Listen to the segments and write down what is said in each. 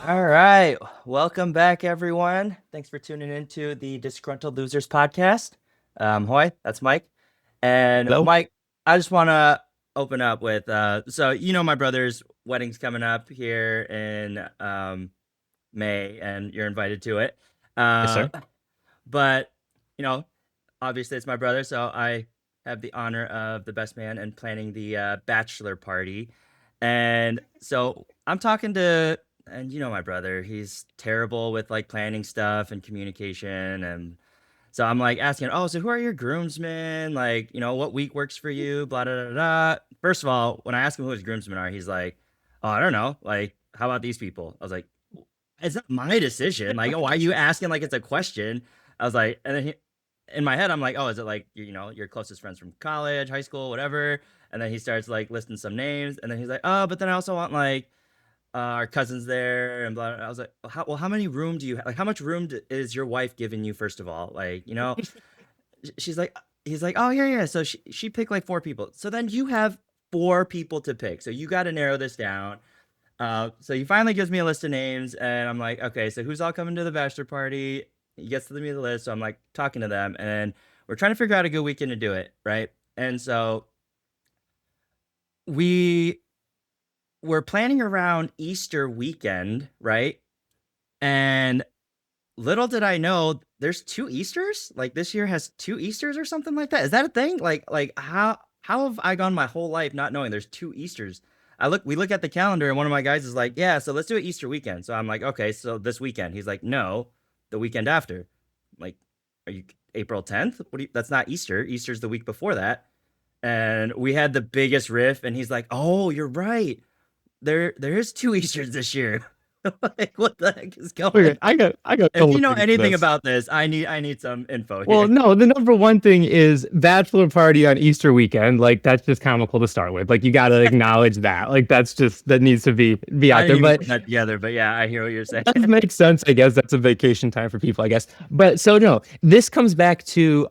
All right. Welcome back, everyone. Thanks for tuning into the Disgruntled Losers podcast. Hoy, that's Mike. And Hello? Mike, I just want to open up with so my brother's wedding's coming up here in May, and you're invited to it. Yes, Uh, sir. but you know, obviously it's my brother, so I have the honor of the best man and planning the bachelor party. And so I'm talking to, and my brother, he's terrible with like planning stuff and communication. And so I'm like asking, oh, so who are your groomsmen? Like, what week works for you? Blah, blah, blah, blah. First of all, when I ask him who his groomsmen are, he's like, oh, I don't know. Like, how about these people? I was like, it's not my decision. Like, oh, why are you asking like it's a question? I was like, and then in my head, I'm like, oh, is it like your closest friends from college, high school, whatever? And then he starts like listing some names, and then he's like, oh, but then I also want like our cousins there and blah, blah. I was like, how many room do you have? Like, how much room is your wife giving you? First of all, like, she's like, he's like, oh yeah, yeah. So she picked like four people. So then you have four people to pick. So you got to narrow this down. So he finally gives me a list of names, and I'm like, okay, so who's all coming to the bachelor party? He gets to me the list, so I'm like talking to them, and we're trying to figure out a good weekend to do it, right? And so we were planning around Easter weekend, right? And little did I know, there's two Easters. Like this year has two Easters or something like that. Is that a thing? Like how have I gone my whole life not knowing there's two Easters? We look at the calendar, and one of my guys is like, yeah, so let's do it Easter weekend. So I'm like, okay, so this weekend. He's like, no, the weekend after. I'm like, are you April 10th? That's not Easter. Easter's the week before that. And we had the biggest riff, and he's like, oh, you're right. There is two Easters this year. Like, what the heck is Okay, going? I got a If couple you of know things for anything this. about this, I need some info Well, here. no, the number one thing is bachelor party on Easter weekend. Like that's just comical to start with. Like you got to acknowledge that. Like that's just that needs to be I out there. didn't even But put that together, but yeah, I hear what you're saying. it does make sense, I guess. That's a vacation time for people, I guess. But so no, this comes back to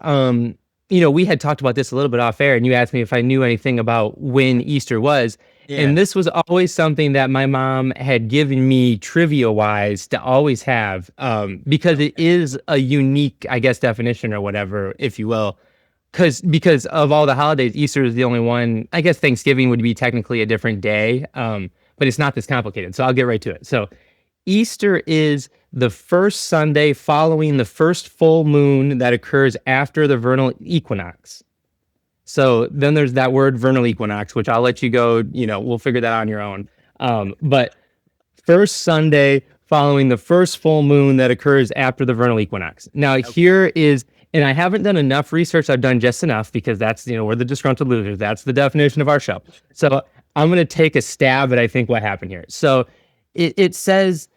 we had talked about this a little bit off air, and you asked me if I knew anything about when Easter was. Yeah. And this was always something that my mom had given me trivia wise to always have, because it Okay. is a unique, I guess, definition or whatever, if you will. Because of all the holidays, Easter is the only one. I guess Thanksgiving would be technically a different day, but it's not this complicated. So I'll get right to it. So Easter is the first Sunday following the first full moon that occurs after the vernal equinox. So then there's that word vernal equinox, which I'll let you go, we'll figure that out on your own. But first Sunday following the first full moon that occurs after the vernal equinox. Now, Okay. here is, and I haven't done enough research. I've done just enough because that's, we're the disgruntled losers. That's the definition of our show. So I'm going to take a stab at, I think, what happened here. So it says,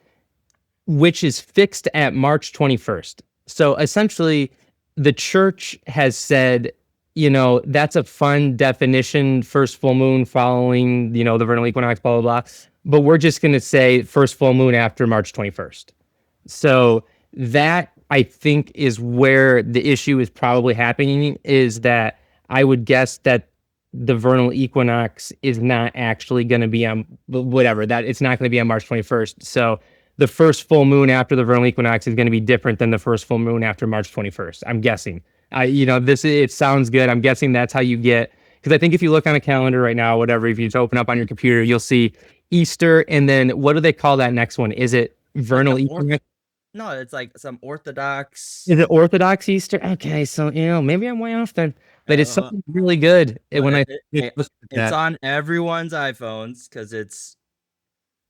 which is fixed at March 21st. So essentially, the church has said, that's a fun definition, first full moon following, the vernal equinox, blah, blah, blah. But we're just going to say first full moon after March 21st. So that I think is where the issue is probably happening, is that I would guess that the vernal equinox is not actually going to be on whatever, that it's not going to be on March 21st. So the first full moon after the vernal equinox is going to be different than the first full moon after March 21st. I'm guessing. It sounds good. I'm guessing that's how you get, because I think if you look on a calendar right now, whatever, if you just open up on your computer, you'll see Easter, and then what do they call that next one? Is it Like vernal equinox? no, it's like some Orthodox. Is it Orthodox Easter? Okay, so maybe I'm way off then, but it's Uh, something really good. well, When I look at it's that, on everyone's iPhones because it's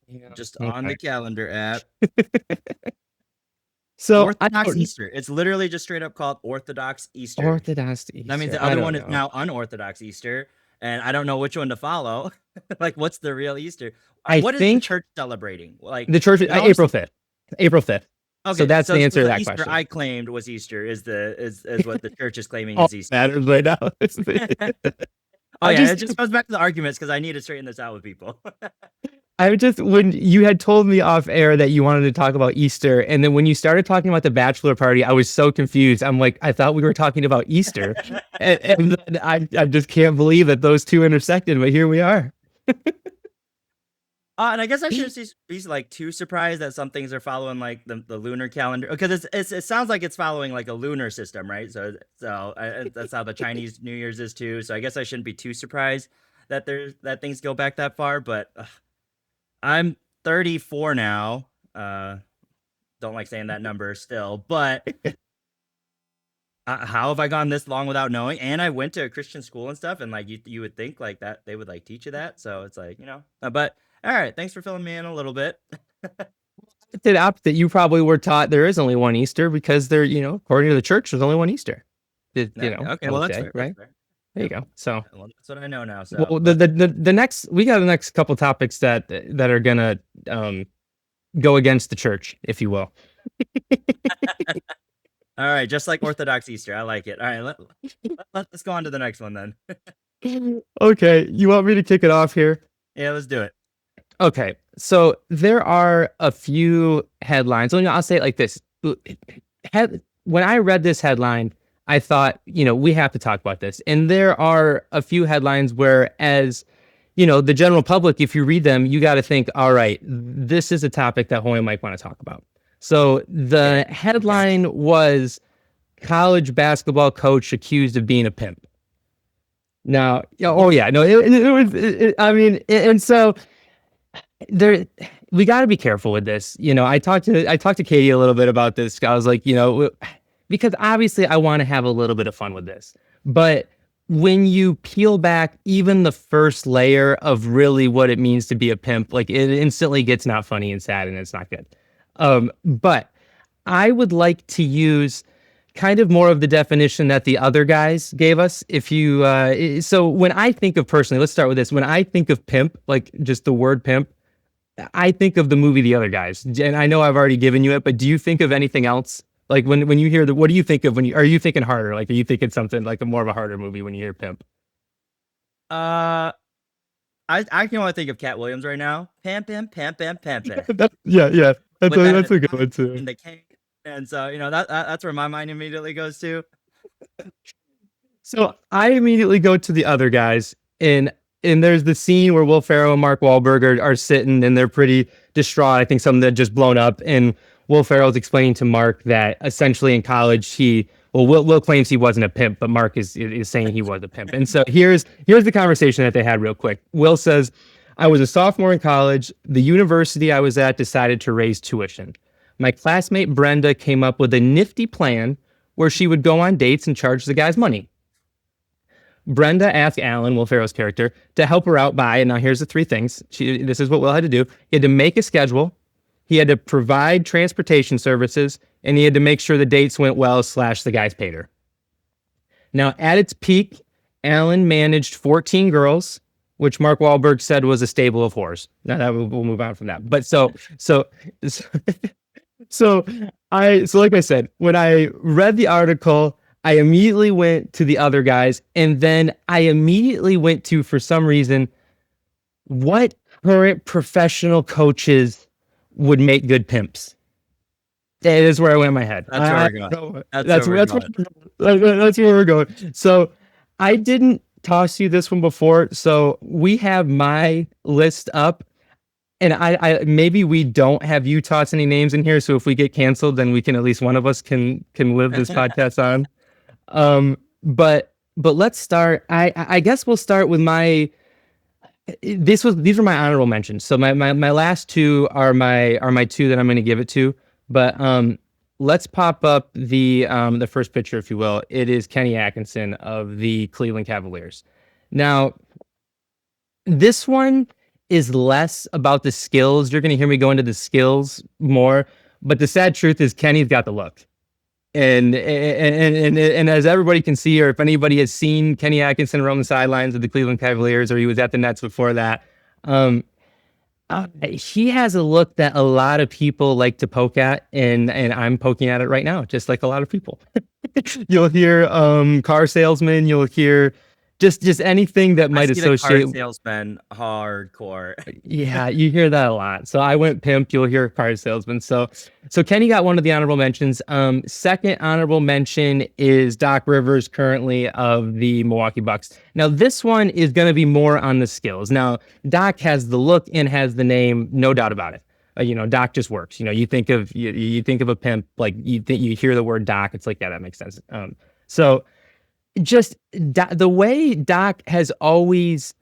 yeah, just on the okay. calendar app. So I Orthodox don't Easter. It's literally just straight up called Orthodox Easter. Orthodox That means Easter. the I other don't one is know. now unorthodox Easter, and I don't know which one to follow. Like, what's the real Easter? I What is the think church celebrating? Like, the church it always April 5th. April 5th. So okay. that's So, the so answer to the that Easter question. I claimed was Easter is what the church is claiming All is that Easter. matters right now. Oh I yeah, just it just goes back to the arguments because I need to straighten this out with people. I just when you had told me off air that you wanted to talk about Easter, and then when you started talking about the bachelor party, I was so confused. I'm like, I thought we were talking about Easter, and then I just can't believe that those two intersected. But here we are. And I guess I shouldn't be like too surprised that some things are following like the lunar calendar, because it sounds like it's following like a lunar system, right? That's how the Chinese New Year's is too. So I guess I shouldn't be too surprised that things go back that far. But I'm 34 now. Don't like saying that number still, but how have I gone this long without knowing? And I went to a Christian school and stuff, and like you would think like that they would like teach you that. So it's like, but all right, thanks for filling me in a little bit. The opposite. You probably were taught there is only one Easter because there, according to the church, there's only one Easter. Okay, well that's fair, right? That's fair. There you go. So well, that's what I know now. So well, the next we got the next couple topics that are gonna go against the church, if you will. All right, just like Orthodox Easter, I like it. All right, let's go on to the next one then. Okay, you want me to kick it off here? Yeah, let's do it. Okay, so there are a few headlines. I'll say it like this: when I read this headline, I thought, we have to talk about this. And there are a few headlines where, as the general public, if you read them, you got to think, all right, this is a topic that Hoy might want to talk about. So the headline was college basketball coach accused of being a pimp. Now, and so there, we got to be careful with this. I talked to Katie a little bit about this. I was like, because obviously I want to have a little bit of fun with this, but when you peel back even the first layer of really what it means to be a pimp, like it instantly gets not funny and sad, and it's not good. But I would like to use kind of more of the definition that the other guys gave us. So when I think of personally, let's start with this. When I think of pimp, like just the word pimp, I think of the movie The Other Guys. And I know I've already given you it, but do you think of anything else? Like when you hear what do you think of are you thinking harder? Like, are you thinking something like more of a harder movie when you hear pimp? I can only think of Cat Williams right now. Pimp. Yeah. That's a good one too. In the cane. And so, that's where my mind immediately goes to. So I immediately go to The Other Guys, and there's the scene where Will Ferrell and Mark Wahlberg are sitting, and they're pretty distraught. I think something that just blown up, and Will Ferrell's explaining to Mark that essentially in college Will claims he wasn't a pimp, but Mark is saying he was a pimp. And so here's the conversation that they had real quick. Will says, I was a sophomore in college. The university I was at decided to raise tuition. My classmate Brenda came up with a nifty plan where she would go on dates and charge the guys money. Brenda asked Alan, Will Ferrell's character, to help her out by, and now here's the three things. This is what Will had to do. He had to make a schedule. He had to provide transportation services, and he had to make sure the dates went well / the guys paid her. Now, at its peak, Alan managed 14 girls, which Mark Wahlberg said was a stable of whores. Now that we'll move on from that. But so like I said, when I read the article, I immediately went to The Other Guys, and then I immediately went to, for some reason, what current professional coaches would make good pimps. That is where I went in my head. That's where we're going. That's where we're going. So I didn't toss you this one before. So we have my list up, and I maybe we don't have you toss any names in here. So if we get canceled, then we can, at least one of us can live this podcast on. But let's start. I guess we'll start with my. These were my honorable mentions. So my last two are my two that I'm going to give it to. But let's pop up the first picture, if you will. It is Kenny Atkinson of the Cleveland Cavaliers. Now, this one is less about the skills. You're going to hear me go into the skills more. But the sad truth is Kenny's got the look. And as everybody can see, or if anybody has seen Kenny Atkinson roam the sidelines of the Cleveland Cavaliers, or he was at the Nets before that, he has a look that a lot of people like to poke at, and I'm poking at it right now, just like a lot of people. You'll hear car salesmen, you'll hear just anything that I might see the car associate. salesman hardcore. Yeah, you hear that a lot. So I went pimp. You'll hear car salesman. So Kenny got one of the honorable mentions. Second honorable mention is Doc Rivers, currently of the Milwaukee Bucks. Now this one is going to be more on the skills. Now Doc has the look and has the name, no doubt about it. Doc just works. You think of you think of a pimp, like you hear the word Doc, it's like, yeah, that makes sense. So just the way Doc has always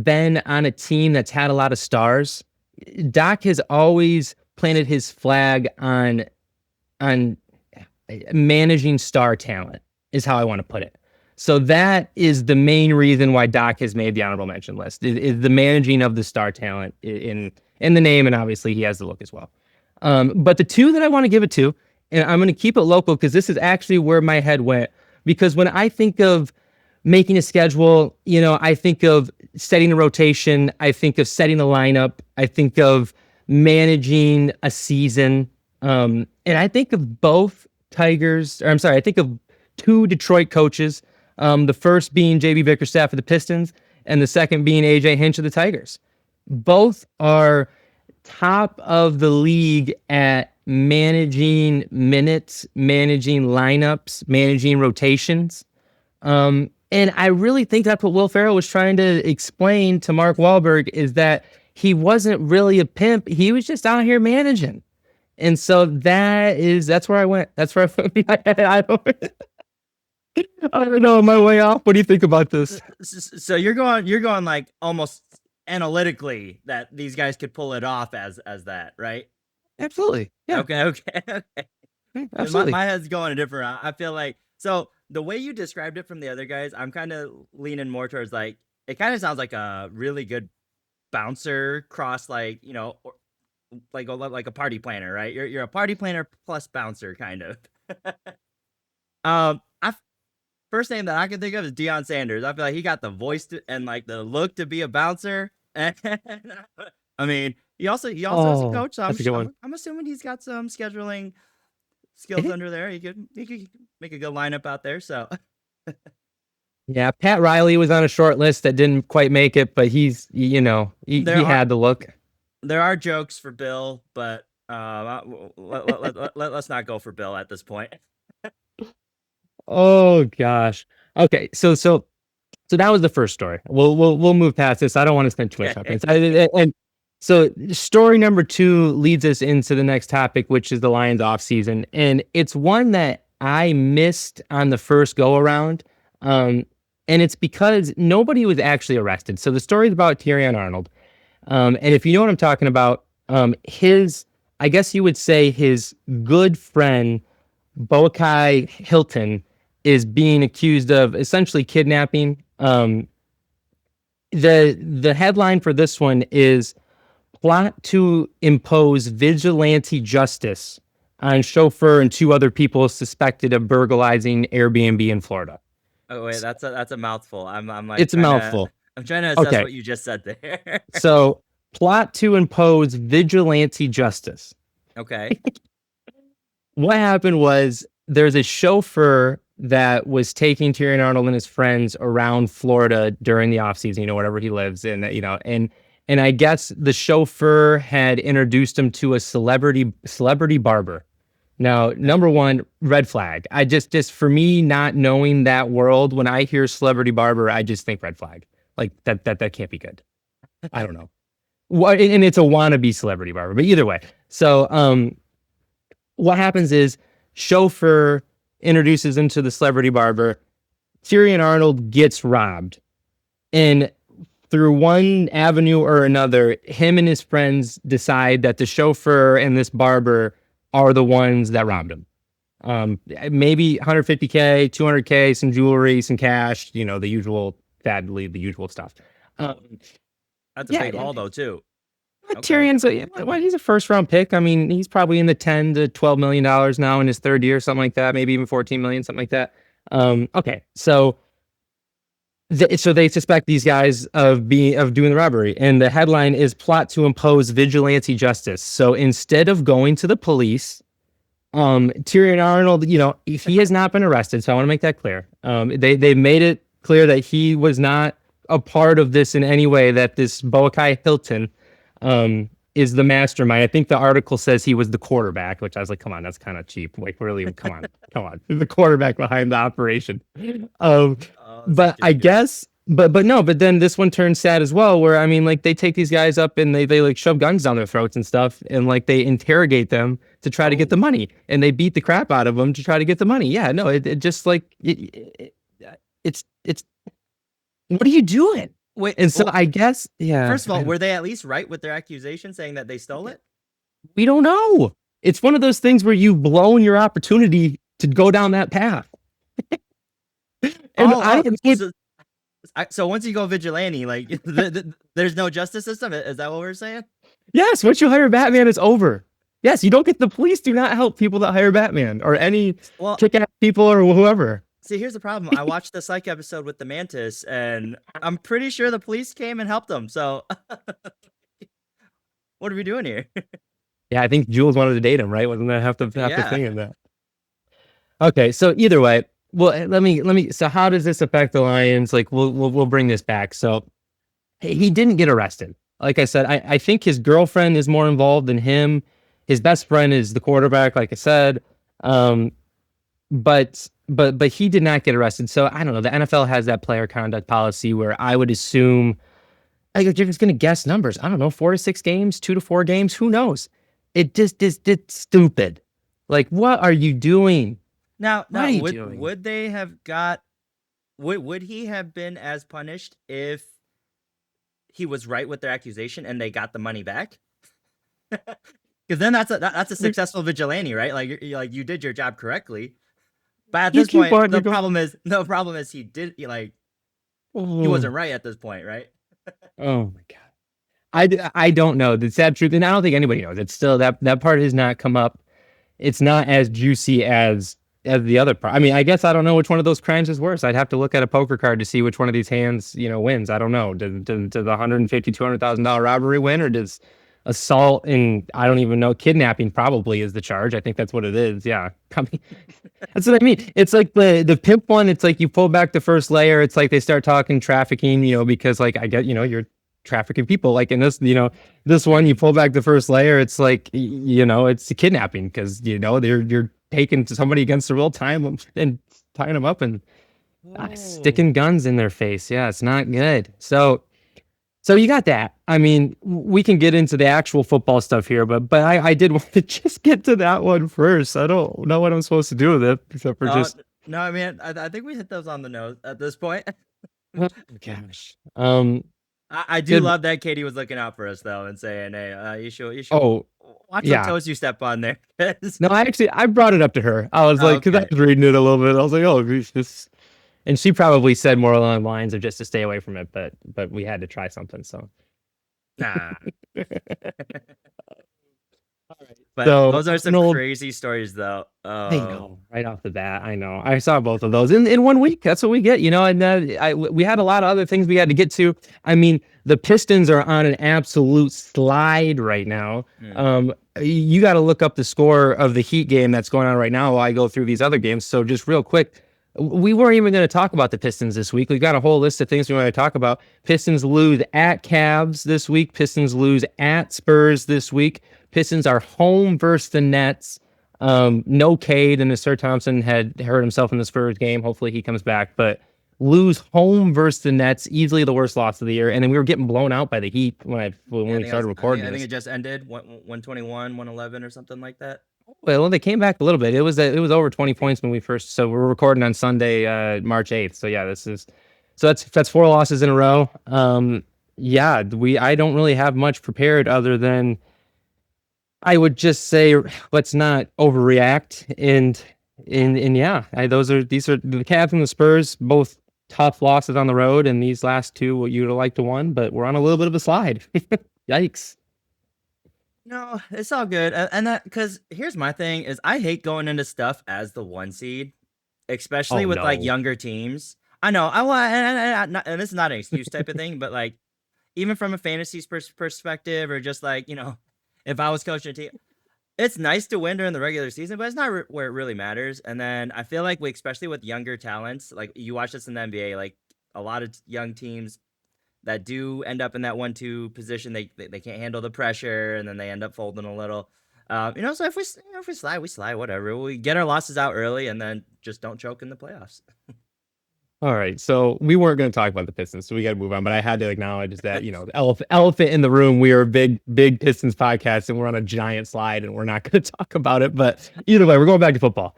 been on a team that's had a lot of stars. Doc has always planted his flag on managing star talent, is how I want to put it. So that is the main reason why Doc has made the honorable mention list, is the managing of the star talent in the name, and obviously he has the look as well. But the two that I want to give it to, and I'm going to keep it local because this is actually where my head went, because when I think of making a schedule, I think of setting a rotation, I think of setting a lineup, I think of managing a season, and I think of both I think of two Detroit coaches, the first being JB Bickerstaff of the Pistons, and the second being AJ Hinch of the Tigers. Both are top of the league at managing minutes, managing lineups, managing rotations. And I really think that's what Will Ferrell was trying to explain to Mark Wahlberg, is that he wasn't really a pimp. He was just out here managing. And so that's where I went. That's where I went. I don't know. Am I way off? What do you think about this? So you're going like almost analytically that these guys could pull it off as that, right? Absolutely. Yeah. Okay. Absolutely. My head's going a different route. I feel like, so the way you described it from the other guys, I'm kind of leaning more towards like, it kind of sounds like a really good bouncer cross, like, like a party planner, right? You're a party planner plus bouncer, kind of. I First name that I can think of is Deion Sanders. I feel like he got the voice and like the look to be a bouncer. And I mean, he also is a coach. So I'm assuming he's got some scheduling skills under there. He could make a good lineup out there. So yeah, Pat Riley was on a short list that didn't quite make it, but he had the look. There are jokes for Bill, but let's not go for Bill at this point. Oh gosh. Okay, so that was the first story. We'll move past this. I don't want to spend too much time. And so story number 2 leads us into the next topic, which is the Lions offseason. And it's one that I missed on the first go around. And it's because nobody was actually arrested. So the story is about Tyrion Arnold. And if you know what I'm talking about, I guess you would say his good friend, Boakai Hilton, is being accused of essentially kidnapping. The headline for this one is plot to impose vigilante justice on chauffeur and 2 other people suspected of burglarizing Airbnb in Florida. Oh wait, that's a mouthful. I'm like, it's a mouthful. I'm trying to assess what you just said there. So plot to impose vigilante justice. Okay. What happened was there's a chauffeur that was taking Tyrion Arnold and his friends around Florida during the offseason, wherever he lives, and and I guess the chauffeur had introduced him to a celebrity barber. Now, number one, red flag. I just for me, not knowing that world, when I hear celebrity barber, I just think red flag. Like that can't be good. I don't know. And it's a wannabe celebrity barber, but either way. So what happens is chauffeur introduces him to the celebrity barber. Tyrion Arnold gets robbed. And through one avenue or another, him and his friends decide that the chauffeur and this barber are the ones that robbed him. Maybe $150K, $200K, some jewelry, some cash, the usual, sadly, the usual stuff. That's a big haul, though, too. Tyrion's he's a first round pick. I mean, he's probably in the $10 to $12 million now in his third year, something like that, maybe even 14 million, something like that. Okay, so they suspect these guys of doing the robbery, and the headline is plot to impose vigilante justice. So instead of going to the police, Tyrion Arnold, he has not been arrested, so I want to make that clear. They made it clear that he was not a part of this in any way, that this Boakai Hilton is the mastermind. I think the article says he was the quarterback, which I was like, come on, that's kind of cheap. Like, really, come on. The quarterback behind the operation. Um, Oh, that's but I ridiculous. guess, but no, but then this one turns sad as well, where I mean, like they take these guys up and they like shove guns down their throats and stuff, and like they interrogate them to try to get the Oh, money, and they beat the crap out of them to try to get the money. Yeah, no, it just like it's what are you doing? wait. And so Well, I guess, yeah, first of all, were they at least right with their accusation saying that they stole it? we don't know. It's one of those things where you've blown your opportunity to go down that path. And I Oh, don't know. so once you go vigilante, like there's no justice system. Is that what we're saying? Yes, once you hire Batman, it's over. Yes, you don't get the police do not help people that hire Batman or any Well, kick ass people or whoever. see, here's the problem. I watched the Psych episode with the Mantis, and I'm pretty sure the police came and helped them. So, what are we doing here? Yeah, I think Jules wanted to date him, right? Wasn't that half the Yeah. thing in that? Okay, so either way, well, let me. So how does this affect the Lions? Like, we'll bring this back. So he didn't get arrested. Like I said, I think his girlfriend is more involved than him. His best friend is the quarterback, like I said. But he did not get arrested. So I don't know. The NFL has that player conduct policy where I would assume you're just going to guess numbers. I don't know, 4 to 6 games, 2 to 4 games. Who knows? It just is it's stupid. Like, what are you doing? Now, What are now, you would doing? would they have got? Would he have been as punished if he was right with their accusation and they got the money back? Because then that's a successful vigilante, right? Like like you did your job correctly. But at You this keep point, on. You go. the problem is he Oh, wasn't right at this point, right? oh my god. I don't know the sad truth, and I don't think anybody knows. It's still that part has not come up. It's not as juicy as the other part. I mean, I guess I don't know which one of those crimes is worse. I'd have to look at a poker card to see which one of these hands, wins. I don't know. Does the 150 $200,000 robbery win, or does assault and I don't even know, kidnapping probably is the charge. I think that's what it is. Yeah. I mean, that's what I mean. It's like the pimp one. It's like you pull back the first layer. It's like they start talking trafficking, because like I get, you're trafficking people. Like in this, this one, you pull back the first layer. It's like, it's a kidnapping because, you're taking somebody against their will, time and tying them up and Whoa. sticking guns in their face. Yeah, it's not good. So you got that. I mean, we can get into the actual football stuff here, but I did want to just get to that one first. I don't know what I'm supposed to do with it except for No, just no, I mean, I think we hit those on the nose at this point. oh, gosh. I do Did love that Katie was looking out for us though and saying, "Hey, you should oh watch what yeah. toes you step on there." 'Cause- No, I brought it up to her. I was Oh, like, because I okay. was reading it a little bit. I was like, oh, this, and she probably said more along the lines of just to stay away from it, but we had to try something. So Nah, but so those are some Arnold, crazy stories though. I know right off the bat. I know. I saw both of those in 1 week. That's what we get, And we had a lot of other things we had to get to. I mean, the Pistons are on an absolute slide right now. Hmm. You got to look up the score of the Heat game that's going on right now while I go through these other games. So just real quick, we weren't even going to talk about the Pistons this week. We got a whole list of things we want to talk about. Pistons lose at Cavs this week. Pistons lose at Spurs this week. Pistons are home versus the Nets. No Cade, and Sir Thompson had hurt himself in the Spurs game. Hopefully he comes back, but lose home versus the Nets, easily the worst loss of the year. And then we were getting blown out by the Heat when Yeah, we started recording I think this. it just ended 121, 111 or something like that. Well, they came back a little bit. It was over 20 points when we first. So we're recording on Sunday, March 8th. So yeah, that's 4 losses in a row. Yeah, I don't really have much prepared other than I would just say let's not overreact and yeah, these are the Cavs and the Spurs, both tough losses on the road, and these last two what you'd have liked to won, but we're on a little bit of a slide. Yikes. No, it's all good. And that because here's my thing is I hate going into stuff as the one seed, especially Oh with like no. younger teams. I know I want, and this is not an excuse type of thing, but like even from a fantasy perspective, or just like if I was coaching a team, it's nice to win during the regular season, but it's not where it really matters. And then I feel like especially with younger talents, like you watch this in the NBA, like a lot of young teams that do end up in that 1-2 position. They can't handle the pressure, and then they end up folding a little. So if we slide, we slide. Whatever. We get our losses out early, and then just don't choke in the playoffs. All right, so we weren't going to talk about the Pistons, so we got to move on. But I had to acknowledge that the elephant in the room. We are a big Pistons podcast, and we're on a giant slide, and we're not going to talk about it. But either way, we're going back to football.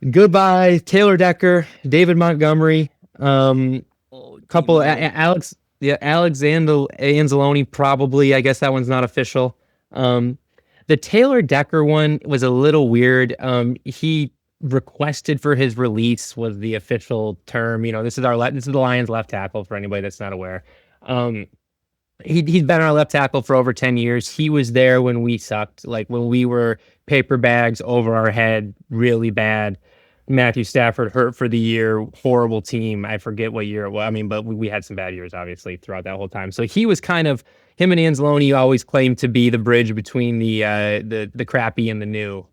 Goodbye, Taylor Decker, David Montgomery, couple Alexander Anzalone, probably. I guess that one's not official. The Taylor Decker one was a little weird. He requested for his release was the official term. This is the Lions left tackle for anybody that's not aware. He's been our left tackle for over 10 years. He was there when we sucked, like when we were paper bags over our head, really bad. Matthew Stafford hurt for the year, horrible team. I forget what year it was. I mean, but we had some bad years, obviously, throughout that whole time. So he was kind of, him and Anzalone always claimed to be the bridge between the crappy and the new.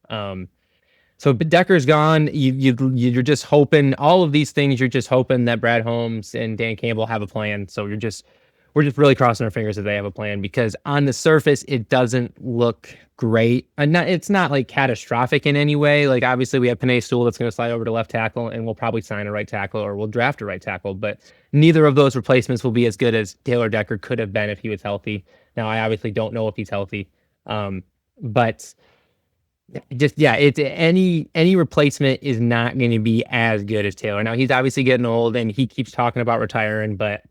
So Decker's gone. You're just hoping all of these things. You're just hoping that Brad Holmes and Dan Campbell have a plan. So we're just really crossing our fingers that they have a plan, because on the surface it doesn't look great. And it's not like catastrophic in any way. Like obviously we have Penei Sewell that's going to slide over to left tackle, and we'll probably sign a right tackle or we'll draft a right tackle. But neither of those replacements will be as good as Taylor Decker could have been if he was healthy. Now I obviously don't know if he's healthy, but. It's any replacement is not going to be as good as Taylor. Now he's obviously getting old and he keeps talking about retiring, but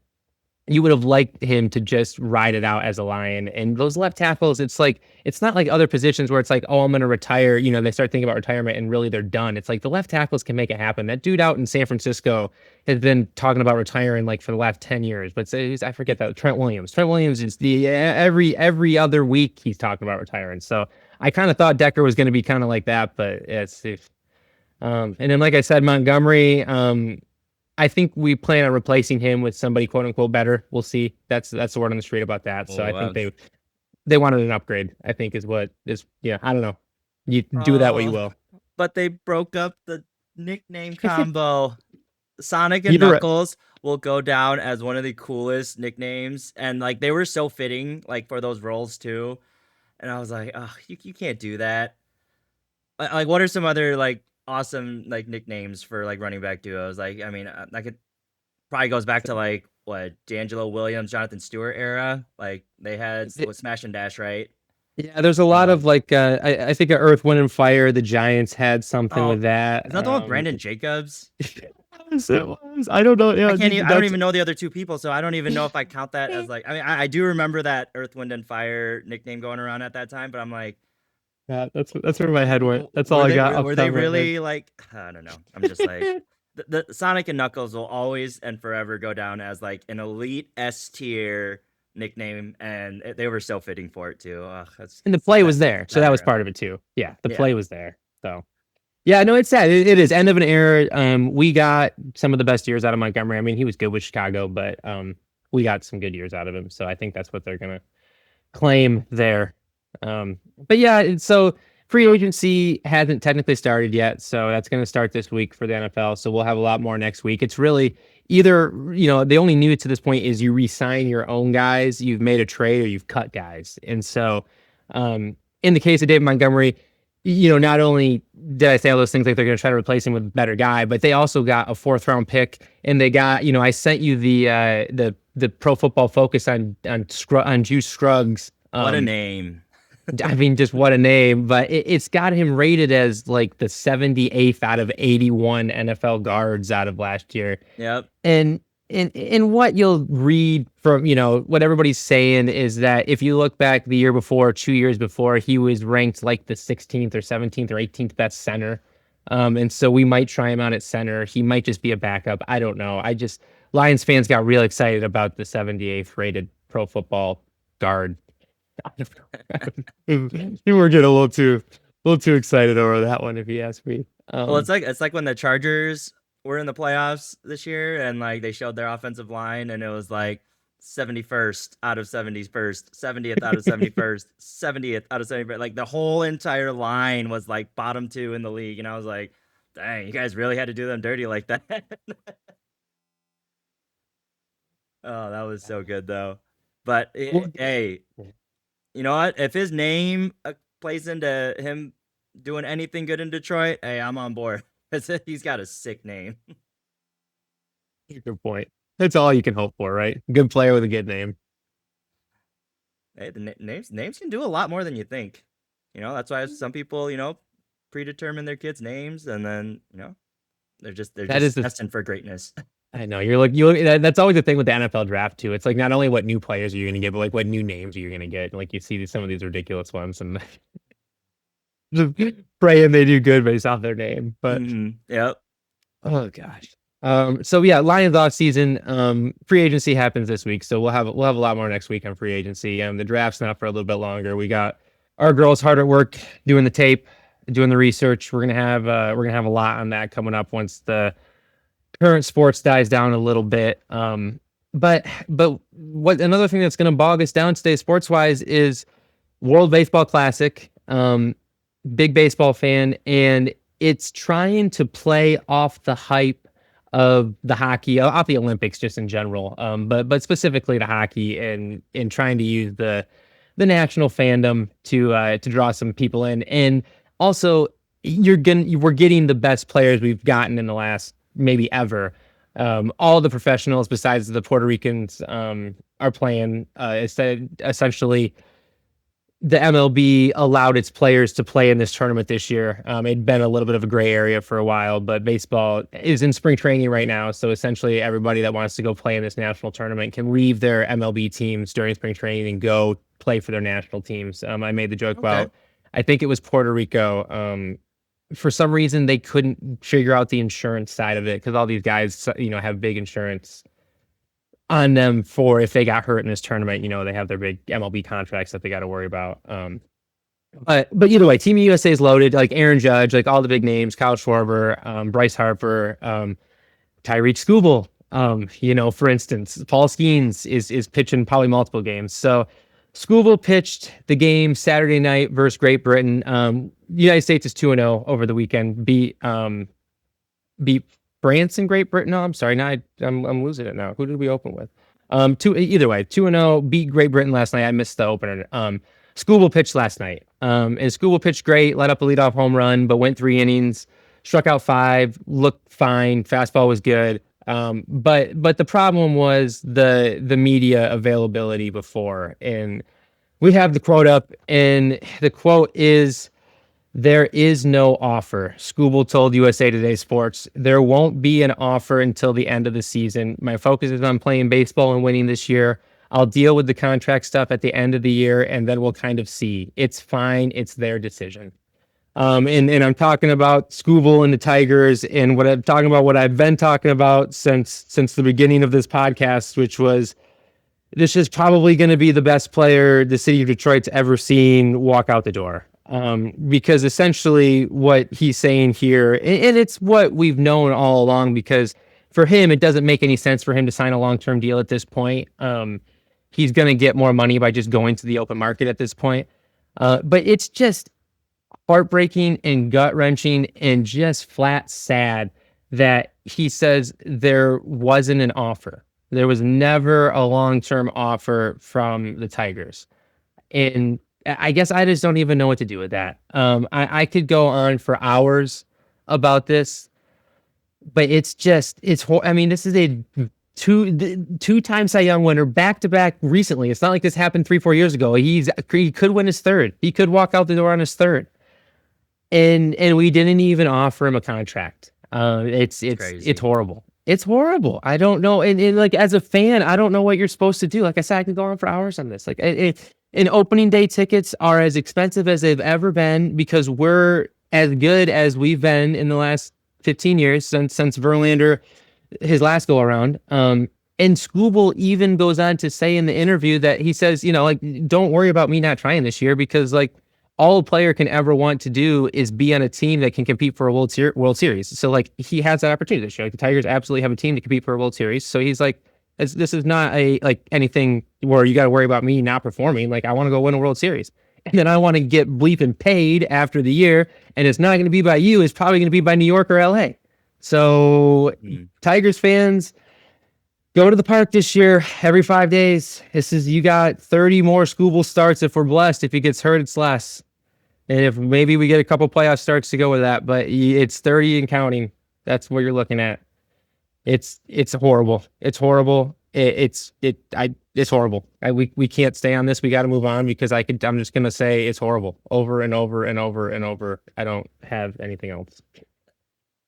you would have liked him to just ride it out as a Lion. And those left tackles, it's not like other positions where it's like, oh, I'm going to retire. They start thinking about retirement and really they're done. It's like the left tackles can make it happen. That dude out in San Francisco has been talking about retiring like for the last 10 years. But I forget that. Trent Williams is every other week he's talking about retiring. So I kind of thought Decker was going to be kind of like that, but and then like I said, Montgomery, I think we plan on replacing him with somebody quote unquote better. We'll see. That's the word on the street about that. So I think they wanted an upgrade, I think is what is. Yeah, I don't know. You do that what you will. But they broke up the nickname combo. Sonic and Knuckles will go down as one of the coolest nicknames, and like they were so fitting like for those roles too. And I was like, oh, you can't do that. Like, what are some other like awesome like nicknames for like running back duos? Like, I mean, I could probably goes back to like what D'Angelo Williams, Jonathan Stewart era. Like they had Smash and Dash, right? Yeah, there's a lot of like I think Earth, Wind, and Fire. The Giants had something with that. Is that the one with Brandon Jacobs? I don't know. Yeah, I don't even know the other two people, so I don't even know if I count that as like. I mean, I do remember that Earth, Wind, and Fire nickname going around at that time, but I'm like, yeah, that's where my head went. That's all I got. Were they really like? I don't know. I'm just like the Sonic and Knuckles will always and forever go down as like an elite S tier nickname, and they were so fitting for it too. And the play was there, so that was part of it too. Yeah, the play was there. So. Yeah, no, it's sad. It is end of an era. We got some of the best years out of Montgomery. I mean, he was good with Chicago, but we got some good years out of him. So I think that's what they're gonna claim there. But yeah, so free agency hasn't technically started yet, so that's gonna start this week for the NFL. So we'll have a lot more next week. It's really either the only news to this point is you re-sign your own guys, you've made a trade, or you've cut guys. And so, in the case of David Montgomery. Not only did I say all those things like they're going to try to replace him with a better guy, but they also got a 4th round pick, and they got I sent you the Pro Football Focus on Juice Scruggs. What a name! I mean, just what a name! But it's got him rated as like the 78th out of 81 NFL guards out of last year. Yep. And what you'll read from, what everybody's saying is that if you look back the year before, 2 years before, he was ranked like the 16th or 17th or 18th best center. And so we might try him out at center. He might just be a backup. I don't know. Lions fans got real excited about the 78th rated Pro Football guard. You were getting a little too excited over that one, if you ask me. Well, it's like when the Chargers were in the playoffs this year, and like they showed their offensive line, and it was like 71st out of 71st, 70th out of 71st, 70th out of 71st. Like the whole entire line was like bottom 2 in the league, and I was like, dang, you guys really had to do them dirty like that. Oh, that was so good though. But Well, hey, you know what? If his name plays into him doing anything good in Detroit, hey, I'm on board. He's got a sick name. good point. That's all you can hope for, right? Good player with a good name. Hey, the names can do a lot more than you think. That's why some people, predetermine their kids' names, and then they're That is just the destined for greatness. I know you're like that's always the thing with the NFL draft too. It's like not only what new players are you going to get, but like what new names are you going to get. Like you see some of these ridiculous ones and just praying they do good based off their name. But Yep. oh gosh. So yeah, Lions off season. Free agency happens this week, so we'll have a lot more next week on free agency. The draft's not for a little bit longer. We got our girls hard at work doing the tape, doing the research. We're gonna have a lot on that coming up once the current sports dies down a little bit. But what another thing that's going to bog us down today, sports wise, is World Baseball Classic. Big baseball fan, and it's trying to play off the hype of the hockey, off the Olympics, just in general. But specifically to hockey, and trying to use the national fandom to draw some people in, and also we're getting the best players we've gotten in the last maybe ever. All the professionals besides the Puerto Ricans are playing. Essentially, the MLB allowed its players to play in this tournament this year. It'd been a little bit of a gray area for a while, but baseball is in spring training right now. So essentially, everybody that wants to go play in this national tournament can leave their MLB teams during spring training and go play for their national teams. I made the joke Okay. about, I think it was Puerto Rico. For some reason, they couldn't figure out the insurance side of it because all these guys, have big insurance on them for if they got hurt in this tournament. They have their big MLB contracts that they got to worry about. But either way, Team USA is loaded. Like Aaron Judge, like all the big names, Kyle Schwarber, Bryce Harper, Tyreek Skubal. For instance, Paul Skeens is pitching probably multiple games. So Skubal pitched the game Saturday night versus Great Britain. The United States is 2-0 over the weekend. Beat France and Great Britain. No, I'm sorry. Now I'm losing it now. Who did we open with? Either way, 2-0, beat Great Britain last night. I missed the opener. Skubal pitched last night. And Skubal pitched great, let up a leadoff home run, but went 3 innings, struck out 5, looked fine. Fastball was good. But the problem was the media availability before. And we have the quote up, and the quote is, "There is no offer." Skubal told USA Today Sports, "There won't be an offer until the end of the season. My focus is on playing baseball and winning this year. I'll deal with the contract stuff at the end of the year, and then we'll kind of see. It's fine. It's their decision." And I'm talking about Skubal and the Tigers, and what I've been talking about since the beginning of this podcast, which was this is probably going to be the best player the city of Detroit's ever seen walk out the door. Because essentially what he's saying here, and it's what we've known all along, because for him, it doesn't make any sense for him to sign a long-term deal at this point. He's going to get more money by just going to the open market at this point. But it's just heartbreaking and gut-wrenching and just flat sad that he says there wasn't an offer. There was never a long-term offer from the Tigers. And I guess I just don't even know what to do with that. I could go on for hours about this, but I mean, this is a two-time Cy Young winner back to back recently. It's not like this happened 3-4 years ago. He could win his third. He could walk out the door on his third. And we didn't even offer him a contract. It's crazy. It's horrible. It's horrible. I don't know. And like, as a fan, I don't know what you're supposed to do. Like I said, I can go on for hours on this. Like and opening day tickets are as expensive as they've ever been because we're as good as we've been in the last 15 years since Verlander, his last go around. And Skubal even goes on to say in the interview that he says, like, don't worry about me not trying this year, because like all a player can ever want to do is be on a team that can compete for a World Series. So like he has that opportunity this year. Like the Tigers absolutely have a team to compete for a World Series. So he's like, this is not anything where you got to worry about me not performing. Like I want to go win a World Series, and then I want to get bleeping paid after the year. And it's not going to be by you. It's probably going to be by New York or LA. So Tigers fans, Go to the park this year every 5 days. This is you got 30 more Skubal starts if we're blessed. If he gets hurt, it's less. And if maybe we get a couple playoff starts to go with that, but it's 30 and counting. That's what you're looking at. It's horrible. It's horrible. It's horrible. We can't stay on this. We got to move on because I'm just gonna say it's horrible over and over and over and over. I don't have anything else.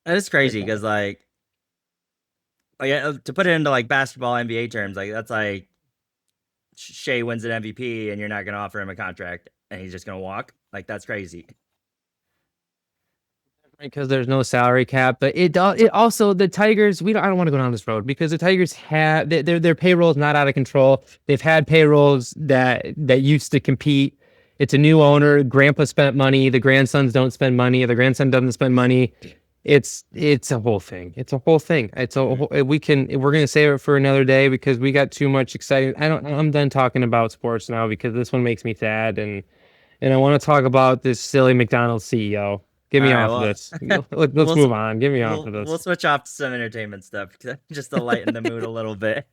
That is crazy because to put it into like basketball NBA terms, like that's like Shea wins an MVP and you're not gonna offer him a contract and he's just gonna walk. Like that's crazy. Because there's no salary cap, but it also the Tigers. I don't want to go down this road because the Tigers have their payroll is not out of control. They've had payrolls that used to compete. It's a new owner. Grandpa spent money. The grandsons don't spend money. The grandson doesn't spend money. It's a whole thing. It's a whole thing. We're gonna save it for another day because we got too much exciting. I'm done talking about sports now because this one makes me sad and I want to talk about this silly McDonald CEO. Get me off of this. Let's move on. Get me off of this. We'll switch off to some entertainment stuff just to lighten the mood a little bit.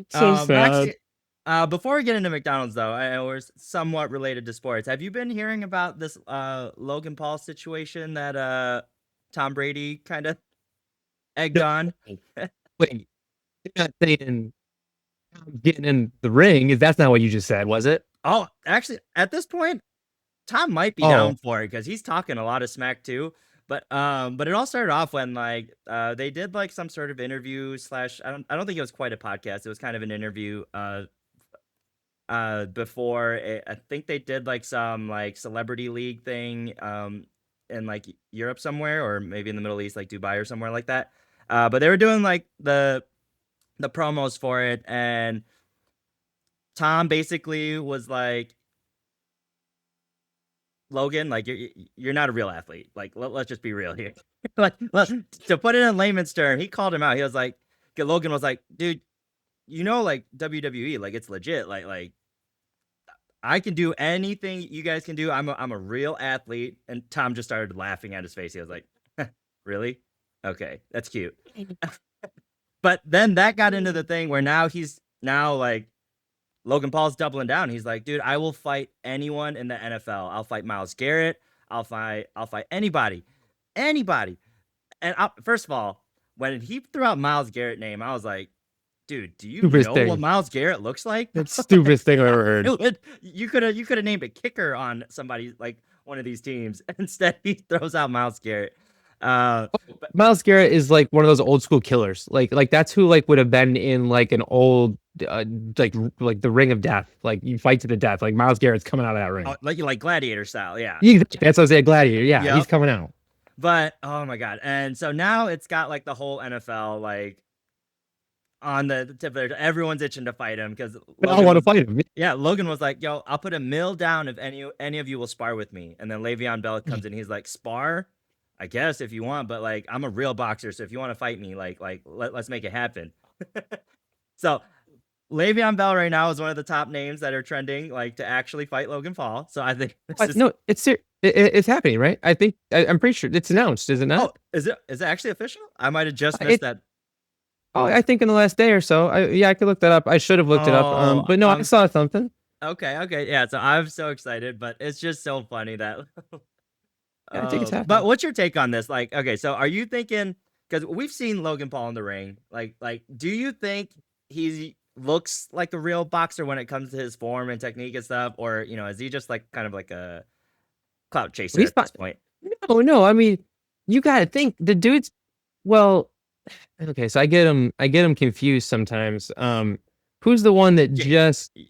So sad. Actually, before we get into McDonald's, though, we're somewhat related to sports. Have you been hearing about this Logan Paul situation that Tom Brady kind of egged on? Wait, you're not saying getting in the ring? That's not what you just said, was it? Oh, actually, at this point, Tom might be down for it because he's talking a lot of smack too. But it all started off when like they did like some sort of interview slash I don't think it was quite a podcast. It was kind of an interview before I think they did like some like celebrity league thing in like Europe somewhere or maybe in the Middle East like Dubai or somewhere like that. But they were doing like the promos for it and Tom basically was like, Logan, like you're not a real athlete. Like let's just be real here. Like to put it in layman's term, he called him out. He was like, Logan was like, dude, like WWE, like it's legit. Like I can do anything you guys can do. I'm a real athlete. And Tom just started laughing at his face. He was like, really? Okay, that's cute. But then that got into the thing where he's like Logan Paul's doubling down. He's like, dude, I will fight anyone in the NFL. I'll fight Myles Garrett. I'll fight anybody. And first of all, when he threw out Myles Garrett name, I was like, dude, do you know what Myles Garrett looks like? That's the stupidest thing I've ever heard. You could have named a kicker on somebody like one of these teams. Instead, he throws out Myles Garrett. Myles Garrett is like one of those old school killers. Like that's who like would have been in like an old like the Ring of Death. Like you fight to the death. Like Myles Garrett's coming out of that ring. Oh, like Gladiator style, yeah. That's what I say, Gladiator. Yeah, yep. He's coming out. But oh my god! And so now it's got like the whole NFL like on the tip of their. Everyone's itching to fight him because I want to fight him. Yeah, Logan was like, "Yo, I'll put $1 million down if any of you will spar with me." And then LeVeon Bell comes in. He's like, "Spar? I guess if you want, but like I'm a real boxer, so if you want to fight me, like let's make it happen." So Le'Veon Bell right now is one of the top names that are trending, like to actually fight Logan Paul. So I think no, it's happening, right? I think I'm pretty sure it's announced, is it not? Oh, is it actually official? I might have just missed that. Oh, I think in the last day or so. I could look that up. I should have looked it up, but no, I saw something. Okay, yeah. So I'm so excited, but it's just so funny that. I think it's happening. But what's your take on this? Like, okay, so are you thinking? Because we've seen Logan Paul in the ring. Like, do you think he looks like a real boxer when it comes to his form and technique and stuff, or is he just like kind of like a clout chaser at this point? No. I mean, you got to think the dude's. Well, okay, so I get him confused sometimes. Who's the one that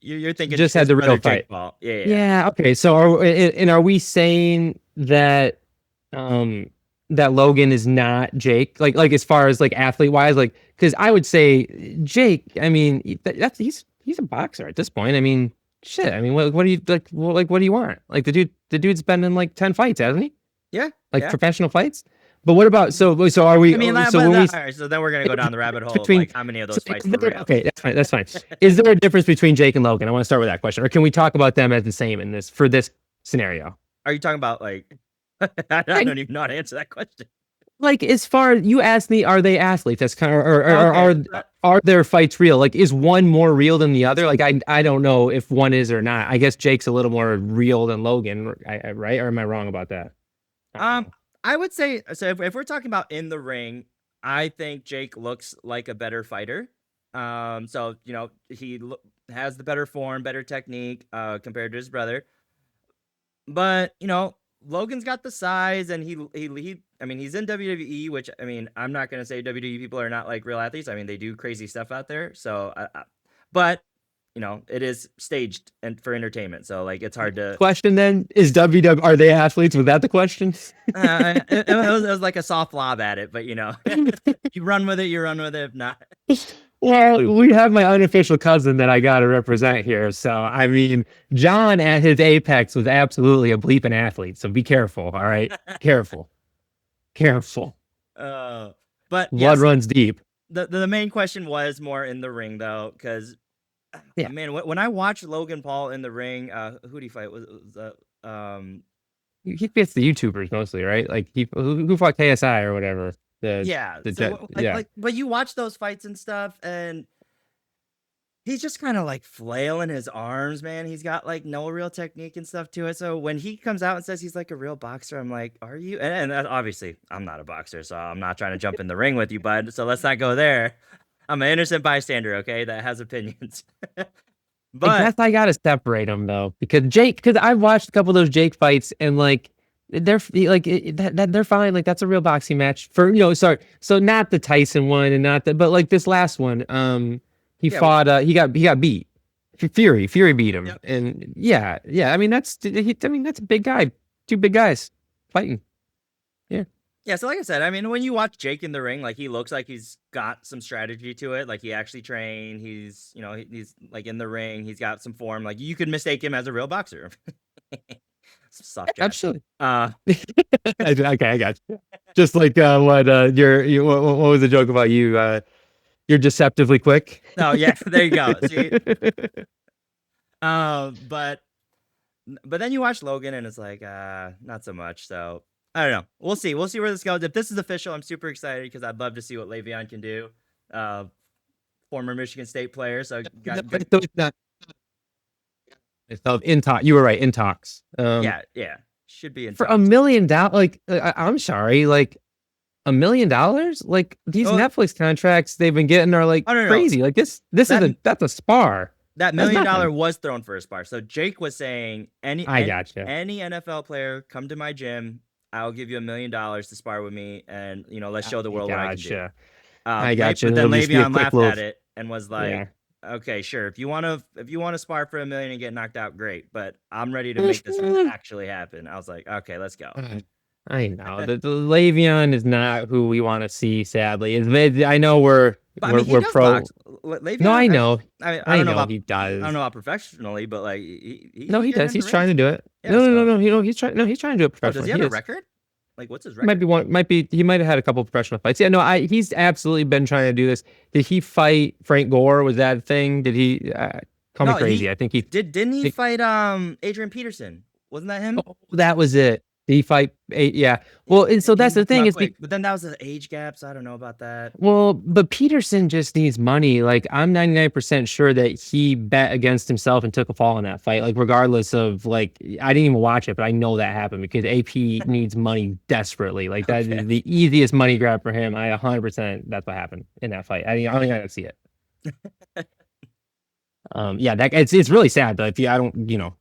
you're thinking just had the real fight? Yeah. Okay, so are we saying that that Logan is not Jake? Like as far as like athlete wise, like because I would say Jake. I mean, he's a boxer at this point. I mean, shit. I mean, what do you like? What do you want? Like the dude's been in like 10 fights, hasn't he? Yeah. Like professional fights. But what about so are we? I mean, all right, so then we're gonna go down the rabbit hole. Like how many of those fights? Okay, that's fine. Is there a difference between Jake and Logan? I want to start with that question, or can we talk about them as the same in this scenario? Are you talking about like? I don't even know how to answer that question. Like as far you asked me, are they athletes? That's kind of or are their fights real? Like, is one more real than the other? Like, I don't know if one is or not. I guess Jake's a little more real than Logan, right? Or am I wrong about that? I don't Um, know. I would say so. If we're talking about in the ring, I think Jake looks like a better fighter. So has the better form, better technique, compared to his brother. But Logan's got the size, and he. I mean, he's in WWE, which I mean, I'm not gonna say WWE people are not like real athletes. I mean, they do crazy stuff out there. So, but it is staged and for entertainment. So like, it's hard to. Question then is WW are they athletes? Was that the question? It was like a soft lob at it, but you run with it, you run with it. If not, Well, we have my unofficial cousin that I got to represent here. So, I mean, John at his apex was absolutely a bleeping athlete. So be careful. All right. Careful. Careful. but Blood yes, runs deep. the main question was more in the ring though, because Yeah. man, when I watched Logan Paul in the ring, who did he fight? He fits the YouTubers mostly, right? Like who fought KSI or whatever. Yeah. So Yeah. but you watch those fights and stuff, and he's just kind of like flailing his arms, man. He's got like no real technique and stuff to it. So when he comes out and says he's like a real boxer, I'm like, are you? And obviously, I'm not a boxer, so I'm not trying to jump in the ring with you, bud. So let's not go there. I'm an innocent bystander, okay, that has opinions. I But guess I gotta separate them though, because I've watched a couple of those Jake fights and like they're fine. Like that's a real boxing match for sorry. So not the Tyson one and not but like this last one. He yeah, well, fought. He got beat. Fury beat him, yep. and yeah. I mean that's a big guy. Two big guys fighting. Yeah. Yeah, so like I said, I mean, when you watch Jake in the ring, like he looks like he's got some strategy to it. Like he actually trained. He's like in the ring. He's got some form. Like you could mistake him as a real boxer. Soft jab. Absolutely. Uh, Okay, I got you. Just like what was the joke about you? You're deceptively quick. no, yeah, there you go. See, but then you watch Logan, and it's like, not so much. So I don't know. We'll see. We'll see where this goes. If this is official, I'm super excited because I'd love to see what LeVeon can do. Former Michigan State player, so It's not. It's in talk. You were right. In talks. yeah, should be in For talks. $1 million, like I'm sorry, like $1 million, like these Netflix contracts they've been getting are like crazy. No. Like that's a spar. That $1 million was thrown for a spar. So Jake was saying, any NFL player come to my gym, I'll give you $1 million to spar with me, and let's show the world what I can do. I got you. But then Le'Veon laughed at it and was like, okay, sure. If you want to spar for $1 million and get knocked out, great. But I'm ready to make this actually happen. I was like, okay, let's go. I know the Le'Veon is not who we want to see. Sadly, I know we're pro. Le'Veon, no, I know. I don't know about he does. I don't know about professionally, but like he does. He's trying to do it. Yeah, no. He's trying. No, he's trying to do it professionally. Does he have a record? Like, what's his record? He might have had a couple of professional fights. Yeah, no, he's absolutely been trying to do this. Did he fight Frank Gore? Was that a thing? Did he call me crazy? I think he did. Didn't he fight Adrian Peterson? Wasn't that him? Oh, that was it. Did he fight yeah. Well, and so that's the thing is, but then that was an age gap, so I don't know about that. Well, but Peterson just needs money. Like I'm 99% sure that he bet against himself and took a fall in that fight. Like regardless of like, I didn't even watch it, but I know that happened because AP needs money desperately. Like that is the easiest money grab for him. I 100% that's what happened in that fight. I don't think I see it. Yeah, it's really sad though. I don't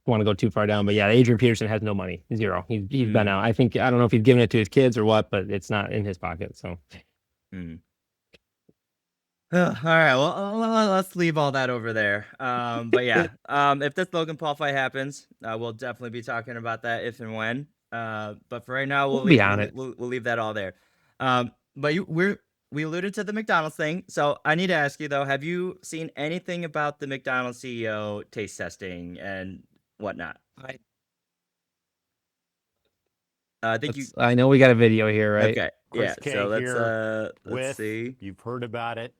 want to go too far down, but yeah, Adrian Peterson has no money, zero. He's been out. I don't know if he's giving it to his kids or what, but it's not in his pocket. So, all right, well, let's leave all that over there. But yeah, if this Logan Paul fight happens, we'll definitely be talking about that if and when. But for right now, we'll leave that all there. But we alluded to the McDonald's thing, so I need to ask you though: have you seen anything about the McDonald's CEO taste testing and whatnot? I think I know we got a video here, right? Okay, Chris yeah. So let's see. You've heard about it.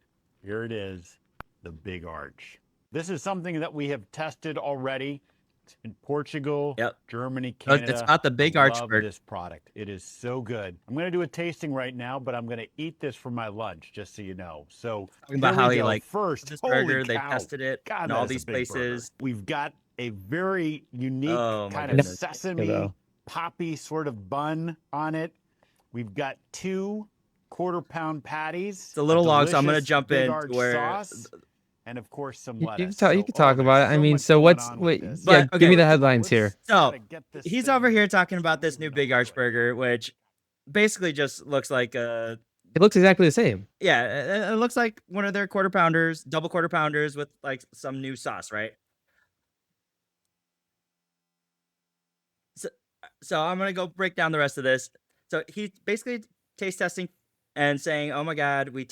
Here it is, the Big Arch. This is something that we have tested already. shipped in Portugal, Yep. Germany, Oh, Canada. it's not the big I arch love burger. this product. It is so good. I'm going to do a tasting right now, but I'm going to eat this for my lunch, just so you know. So Talking about here how we he go. like First, this holy burger, they cow. tested it God, in all that is a these big burger. places. We've got a very unique Oh my kind of goodness. sesame poppy sort of bun on it. We've got 2 quarter-pound patties. It's a little long, so I'm gonna delicious jump Big in Arch where sauce, and of course some You lettuce. you can talk about it. I there's mean, much so going what's on with wait? this. Yeah, But give me okay, the headlines here. so Gotta get this he's thing over here talking about this new moving big on arch quick. burger, which basically just looks like a It looks exactly the same. yeah, it looks like one of their quarter pounders, double quarter pounders with like some new sauce, right? So, so I'm gonna go break down the rest of this. So he's basically taste testing and saying, "Oh my God, we've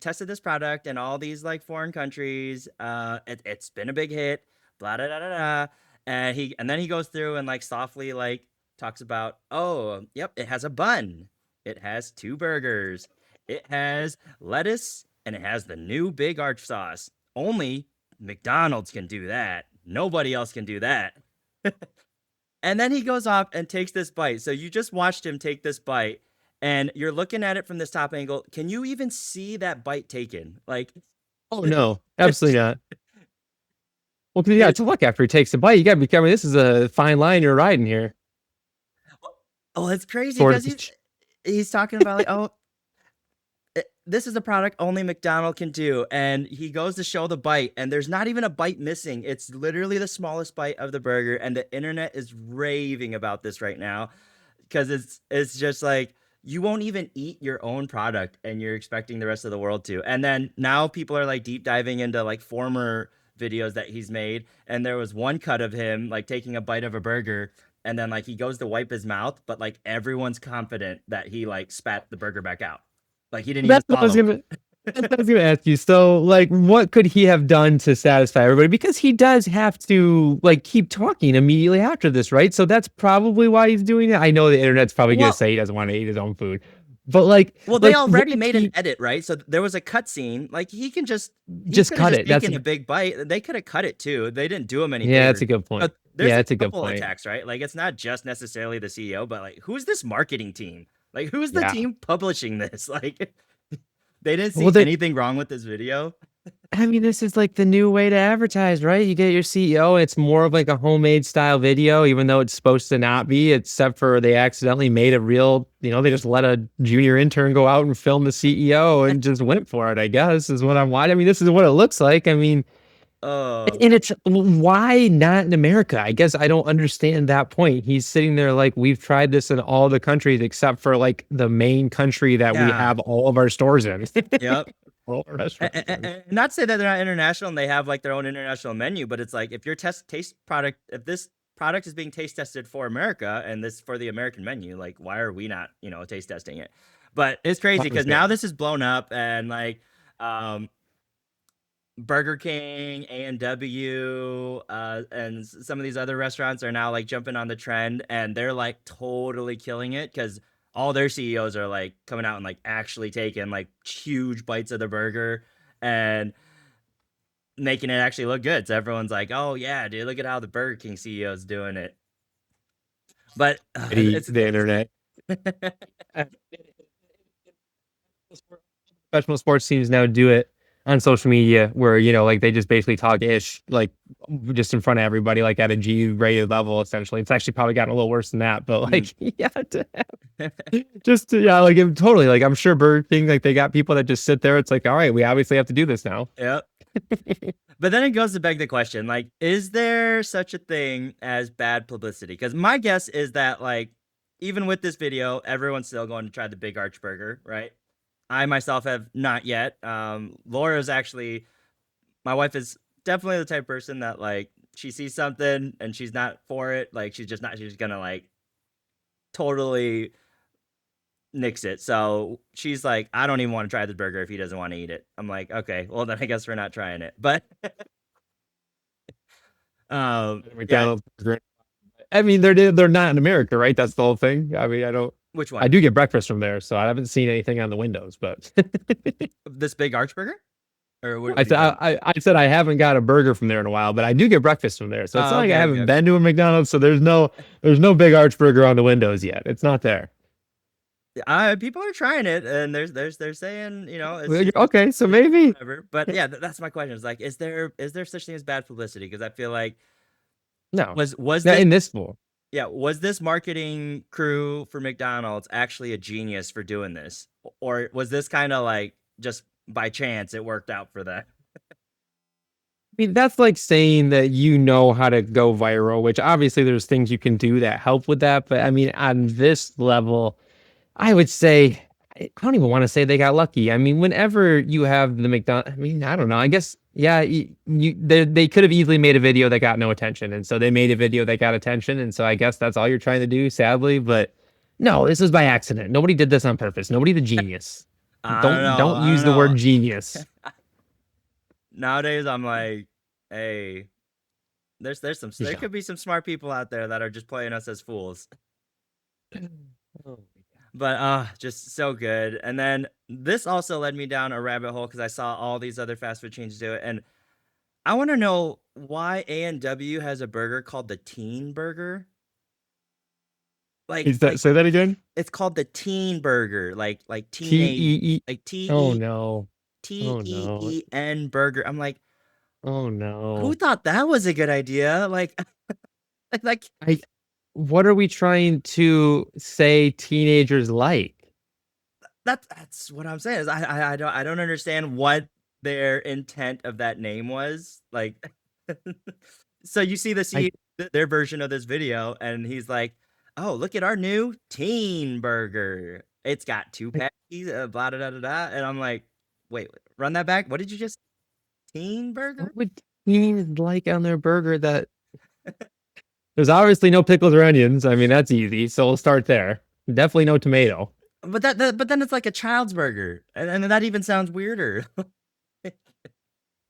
tested this product in all these like foreign countries. It's been a big hit. Blah da da da da." And then he goes through and like softly like talks about, "Oh, yep, it has a bun. It has 2 burgers. It has lettuce, and it has the new big arch sauce. Only McDonald's can do that. Nobody else can do that." And then he goes off and takes this bite. So you just watched him take this bite, and you're looking at it from this top angle. Can you even see that bite taken? Like, Oh no, absolutely not. Well, 'cause, yeah, it, to look after he takes a bite, you gotta be careful. This is a fine line you're riding here. oh, it's crazy Sort because of. he's talking about like, oh, this is a product only McDonald can do, and he goes to show the bite, and there's not even a bite missing. It's literally the smallest bite of the burger, and the internet is raving about this right now because it's just like you won't even eat your own product, and you're expecting the rest of the world to. And then now people are like deep diving into like former videos that he's made, and there was one cut of him like taking a bite of a burger. And then like he goes to wipe his mouth, but like everyone's confident that he like spat the burger back out. Like he didn't even That's what I was swallow. gonna. That's what I was gonna ask you. So, like, what could he have done to satisfy everybody? Because he does have to like keep talking immediately after this, right? So that's probably why he's doing it. I know the internet's probably gonna Well, say he doesn't want to eat his own food, but like, they what already if made an he edit, right? So there was a cut scene. Like he just could have cut just it? That's taken a big bite. They could have cut it too. They didn't do him any yeah, that's favors. a good point. But there's Yeah, a that's a good couple point. attacks, right? Like it's not just necessarily the CEO, but like who's this marketing team? Like who's the Yeah. team publishing this? Like they didn't see Well, they, anything wrong with this video. I mean, this is like the new way to advertise, right? You get your CEO, it's more of like a homemade style video, even though it's supposed to not be, except for they accidentally made a real, they just let a junior intern go out and film the CEO and just went for it, I guess, is what I'm watching. I mean, this is what it looks like. I mean, Oh, and it's why not in America? I guess I don't understand that point. He's sitting there like, we've tried this in all the countries except for like the main country that we yeah. have all of our stores in. Yep. All our restaurants in. And not to say that they're not international and they have like their own international menu, but it's like if your if this product is being taste tested for America and this for the American menu, like why are we not, taste testing it? But it's crazy because now this is blown up and like Burger King, A&W, and some of these other restaurants are now like jumping on the trend and they're like totally killing it because all their CEOs are like coming out and like actually taking like huge bites of the burger and making it actually look good. So everyone's like, "Oh yeah, dude, look at how the Burger King CEO is doing it." But it's The internet. Professional sports teams now do it on social media where, like they just basically talk ish, like just in front of everybody, like at a G-rated level, essentially. It's actually probably gotten a little worse than that, but like, yeah, like totally, like I'm sure Burger King, like they got people that just sit there. It's like, all right, we obviously have to do this now. Yep. But then it goes to beg the question, like, is there such a thing as bad publicity? Because my guess is that, like, even with this video, everyone's still going to try the Big Arch Burger, right? I myself have not yet. Laura's actually, my wife is definitely the type of person that, like, she sees something and she's not for it. Like, she's gonna, like, totally nix it. So she's like, I don't even want to try the burger if he doesn't want to eat it. I'm like, okay, well then I guess we're not trying it. But McDonald's. Yeah. I mean, they're not in America, right? That's the whole thing. I mean, I don't. Which one? I do get breakfast from there, so I haven't seen anything on the windows. But this Big Arch Burger? Or what, I what do you said got? I said I haven't got a burger from there in a while, but I do get breakfast from there. So it's Oh, not like I okay, haven't okay. been to a McDonald's. So there's no big arch burger on the windows yet. It's not there. People are trying it, and they're saying, Well, okay, so maybe whatever. But yeah, that's my question. Is like, is there such thing as bad publicity? Because I feel like no. was Now this in this pool. yeah was this marketing crew for McDonald's actually a genius for doing this, or was this kind of like just by chance it worked out for them? I mean, that's like saying that you know how to go viral, which obviously there's things you can do that help with that. But I mean, on this level, I would say I don't even want to say they got lucky. I mean, whenever you have the McDonald, I mean, I don't know. I guess yeah, they could have easily made a video that got no attention, and so they made a video that got attention, and so I guess that's all you're trying to do, sadly. But no, this was by accident. Nobody did this on purpose. Nobody's a genius. I don't know. Don't I use don't the word know. genius. Nowadays, I'm like, hey, there Yeah. could be some smart people out there that are just playing us as fools. Oh. But just so good. And then this also led me down a rabbit hole because I saw all these other fast food chains do it, and I want to know why A&W has a burger called the Teen Burger. Is that Like say that again? it's called the Teen Burger, like T teenage, E E. like Oh no. T Oh E no. E N Burger. I'm like, Oh who no. thought that was a good idea? Like, like I what are we trying to say teenagers like? that's what I'm saying. Is I don't understand what their intent of that name was. Like, so you see the I their version of this video, and he's like, "Oh, look at our new teen burger. It's got two I patties, blah da da da da." And I'm like, "Wait, run that back. What did you just teen burger?" what would teens like on their burger that there's obviously no pickles or onions. I mean, that's easy. So we'll start there. Definitely no tomato. But then it's like a child's burger, and that even sounds weirder.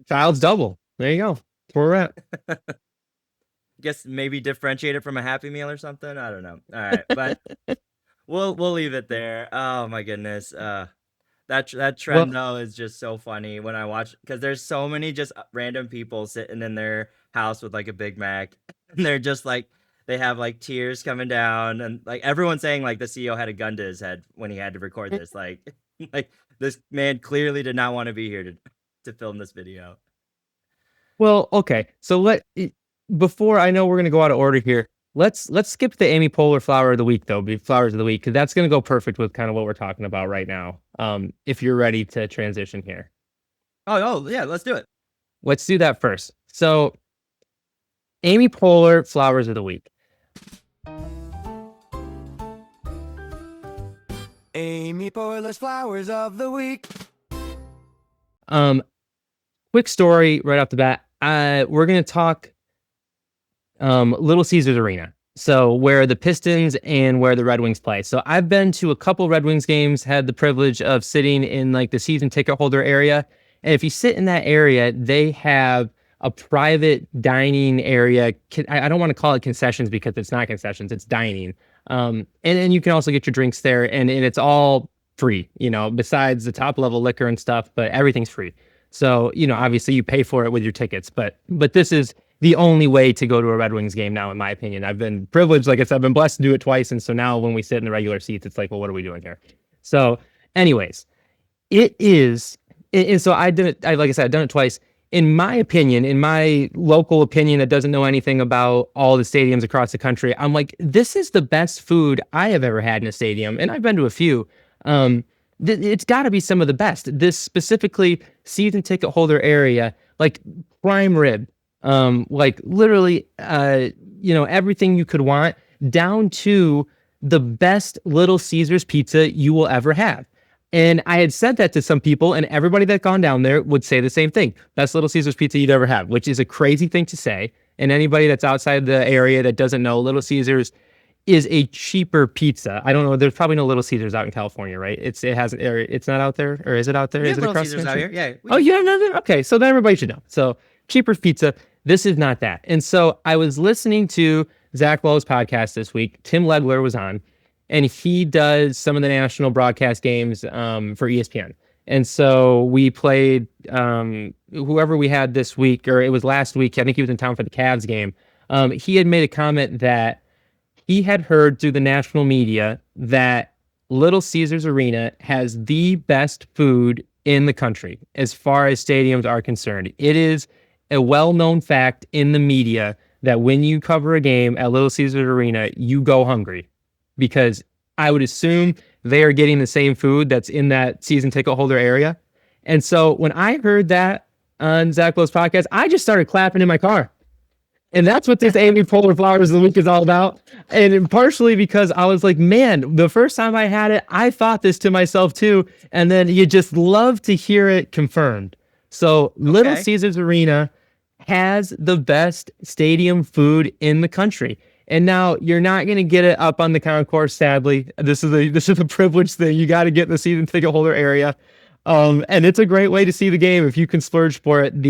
Child's double. There you go. That's where we're at. Guess maybe differentiate it from a Happy Meal or something. I don't know. All right, but we'll leave it there. Oh my goodness. That trend Well, though is just so funny when I watch because there's so many just random people sitting in their house with like a Big Mac, and they're just like they have like tears coming down, and like everyone's saying like the CEO had a gun to his head when he had to record this. Like, like this man clearly did not want to be here to film this video. well, okay. So before I know we're gonna go out of order here. Let's skip the Amy Poehler flower of the week though, be flowers of the week, because that's gonna go perfect with kind of what we're talking about right now. If you're ready to transition here, Oh yeah, let's do it. let's do that first. So Amy Poehler flowers of the week. Amy Poehler's Flowers of the Week. Um, quick story right off the bat. We're gonna talk Little Caesars Arena. So where the Pistons and where the Red Wings play. So I've been to a couple Red Wings games, had the privilege of sitting in like the season ticket holder area. And if you sit in that area, they have a private dining area. I don't want to call it concessions because it's not concessions, it's dining. And then you can also get your drinks there, and it's all free, besides the top level liquor and stuff, but everything's free. So, obviously you pay for it with your tickets, but this is the only way to go to a Red Wings game now, in my opinion. I've been privileged, like I said, I've been blessed to do it twice. And so now when we sit in the regular seats, it's like, well, what are we doing here? So anyways, it is, and so I did it, like I said, I've done it twice. In my opinion, in my local opinion that doesn't know anything about all the stadiums across the country, I'm like, this is the best food I have ever had in a stadium. And I've been to a few. It's got to be some of the best. This specifically season ticket holder area, like prime rib, like literally, everything you could want, down to the best Little Caesars pizza you will ever have. And I had said that to some people, and everybody that gone down there would say the same thing. Best Little Caesars pizza you'd ever have, which is a crazy thing to say. And anybody that's outside the area that doesn't know, Little Caesars is a cheaper pizza. I don't know. There's probably no Little Caesars out in California, right? It's not out there, or is it out there? We Is have it Little across the Caesars out country? here. Yeah. Oh, you have nothing? Okay, so then everybody should know. So cheaper pizza. This is not that. And so I was listening to Zach Lowe's podcast this week. Tim Legler was on, and he does some of the national broadcast games for ESPN. And so we played whoever we had this week, or it was last week. I think he was in town for the Cavs game. He had made a comment that he had heard through the national media that Little Caesars Arena has the best food in the country as far as stadiums are concerned. It is a well-known fact in the media that when you cover a game at Little Caesars Arena, you go hungry, because I would assume they are getting the same food that's in that season ticket holder area. And so when I heard that on Zach Lowe's podcast, I just started clapping in my car. And that's what this Amy Poehler Flowers of the Week is all about. And partially because I was like, man, the first time I had it, I thought this to myself too. And then you just love to hear it confirmed. So Little Caesars Arena has the best stadium food in the country. And now you're not going to get it up on the concourse, sadly. This is a privilege thing. You got to get in the season ticket holder area. And it's a great way to see the game if you can splurge for it.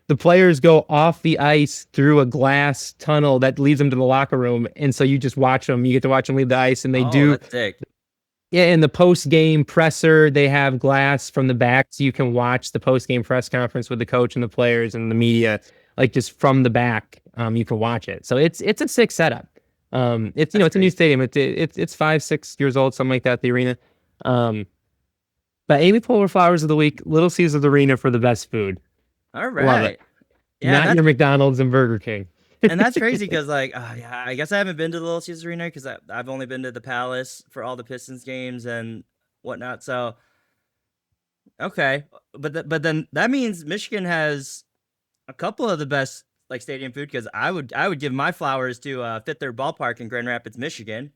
The players go off the ice through a glass tunnel that leads them to the locker room. And so you just watch them. You get to watch them leave the ice, and they do. That's sick. Yeah, in the post-game presser, they have glass from the back, so you can watch the post-game press conference with the coach and the players and the media, like just from the back. You can watch it. So it's a sick setup. It's a new stadium. It's 5-6 years old, something like that. The arena. But Amy Poehler Flowers of the Week, Little Caesars Arena for the best food. All Love right. it. Yeah, Not your McDonald's and Burger King. and that's crazy because, like, I guess I haven't been to the Little Caesars Arena because I've only been to the Palace for all the Pistons games and whatnot. So, okay, but then that means Michigan has a couple of the best like stadium food, because I would give my flowers to Fifth Third Ballpark in Grand Rapids, Michigan.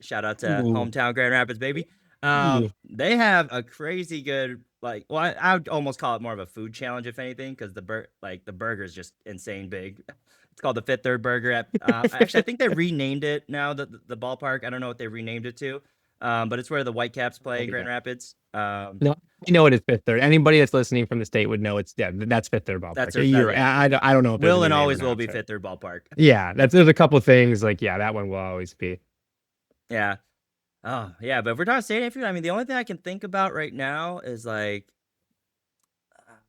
Shout out to hometown Grand Rapids, baby. They have a crazy good, like, well, I would almost call it more of a food challenge, if anything, because the burger is just insane big. It's called the Fifth Third Burger. Actually, I think they renamed it now. The ballpark. I don't know what they renamed it to, but it's where the Whitecaps play, Grand Rapids. No, you know it is Fifth Third. Anybody that's listening from the state would know that's Fifth Third Ballpark. You're right. I don't know. If will and always will be Fifth Third Ballpark. Yeah, there's a couple of things like that one will always be. Yeah. Oh, yeah, but if we're talking stadium food, I mean, the only thing I can think about right now is, like,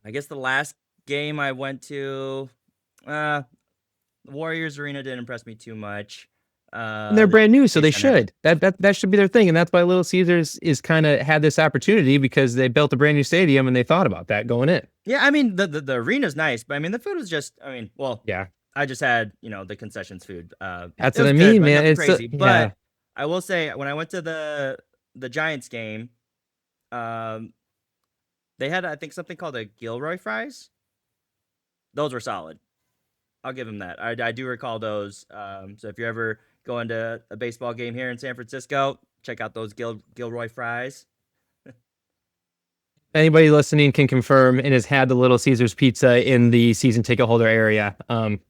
I guess the last game I went to, the Warriors Arena didn't impress me too much. And they're brand new, so they should. That should be their thing, and that's why Little Caesars is kind of had this opportunity, because they built a brand new stadium and they thought about that going in. Yeah, I mean, the arena's nice, but I mean, the food was just, yeah. I just had, the concessions food. That's what I mean, man. It's crazy, but I will say, when I went to the Giants game, they had, I think, something called a Gilroy fries. Those were solid. I'll give them that. I do recall those. So if you're ever going to a baseball game here in San Francisco, check out those Gilroy fries. Anybody listening can confirm and has had the Little Caesars pizza in the season ticket holder area,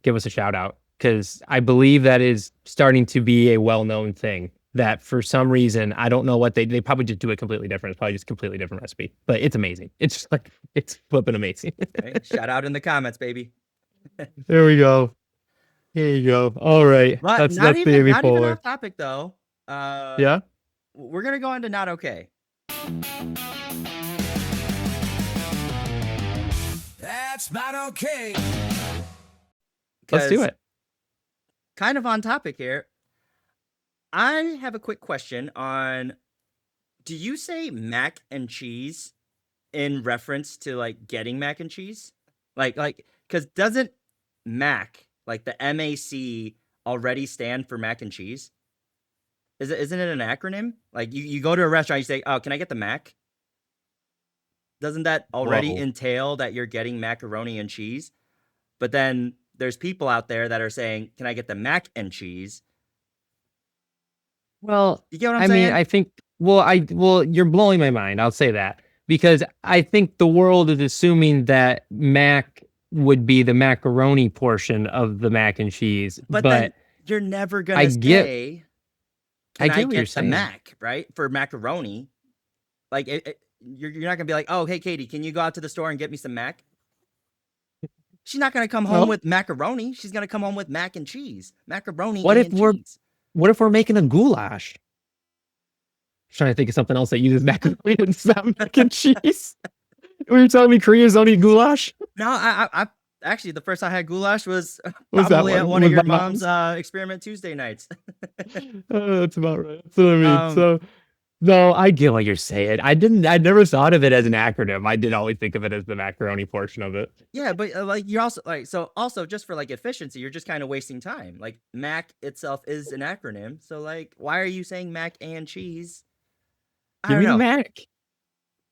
give us a shout out, because I believe that is starting to be a well-known thing that for some reason, I don't know what they probably just do it completely different. It's probably just a completely different recipe, but it's amazing. It's just like, it's flipping amazing. Hey, shout out in the comments, baby. There we go. Here you go. All right. But That's not the even Amy off Poehler. topic, though. Yeah? We're going to go into not okay. That's not okay. Let's do it. Kind of on topic here. I have a quick question on, do you say mac and cheese in reference to, like, getting mac and cheese? Like, because doesn't Mac, like the MAC, already stand for mac and cheese? Isn't it an acronym? Like, you go to a restaurant, you say, oh, can I get the mac? Doesn't that already entail that you're getting macaroni and cheese? But then there's people out there that are saying, can I get the mac and cheese? Well, you get what I'm saying? I mean, I think, you're blowing my mind. I'll say that, because I think the world is assuming that mac would be the macaroni portion of the mac and cheese. But then you're never going to say, can I get what you're the saying. mac, right? For macaroni. Like, you're not going to be like, oh, hey, Katie, can you go out to the store and get me some mac? She's not going to come home with macaroni. She's going to come home with mac and cheese. Macaroni and cheese. What if we're making a goulash? Trying to think of something else that uses macaroni and not mac and cheese. Were you telling me Koreans don't eat goulash? No, I actually the first time I had goulash was Was that probably at one? one of Was your my mom's mom's? experiment Tuesday nights. That's about right. That's what I mean. Um, So, no, I get what you're saying. I never thought of it as an acronym. I did always think of it as the macaroni portion of it. yeah, but like you're also like so also just for like efficiency, you're just kind of wasting time. Like Mac itself is an acronym, so like why are you saying mac and cheese? I Give don't me the know. Mac.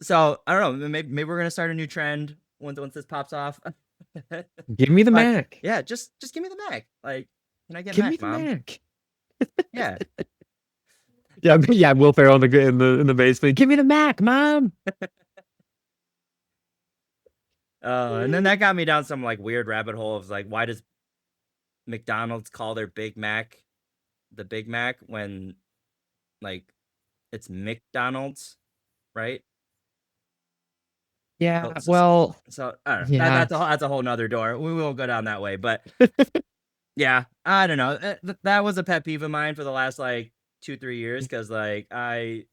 So I don't know. Maybe we're gonna start a new trend once this pops off. Give me the But Mac. yeah, just give me the Mac. Like, can I get Give me Mac, the Mom? Mac. Yeah. Yeah, yeah. Will Ferrell in the basement. Give me the Mac, Mom. And then that got me down some like weird rabbit hole of like, why does McDonald's call their Big Mac the Big Mac when like it's McDonald's, right? Yeah. So, so, Well. so I don't know. Yeah. That's a whole nother door. We won't go down that way, but yeah, I don't know. That was a pet peeve of mine for the last like 2-3 years because like I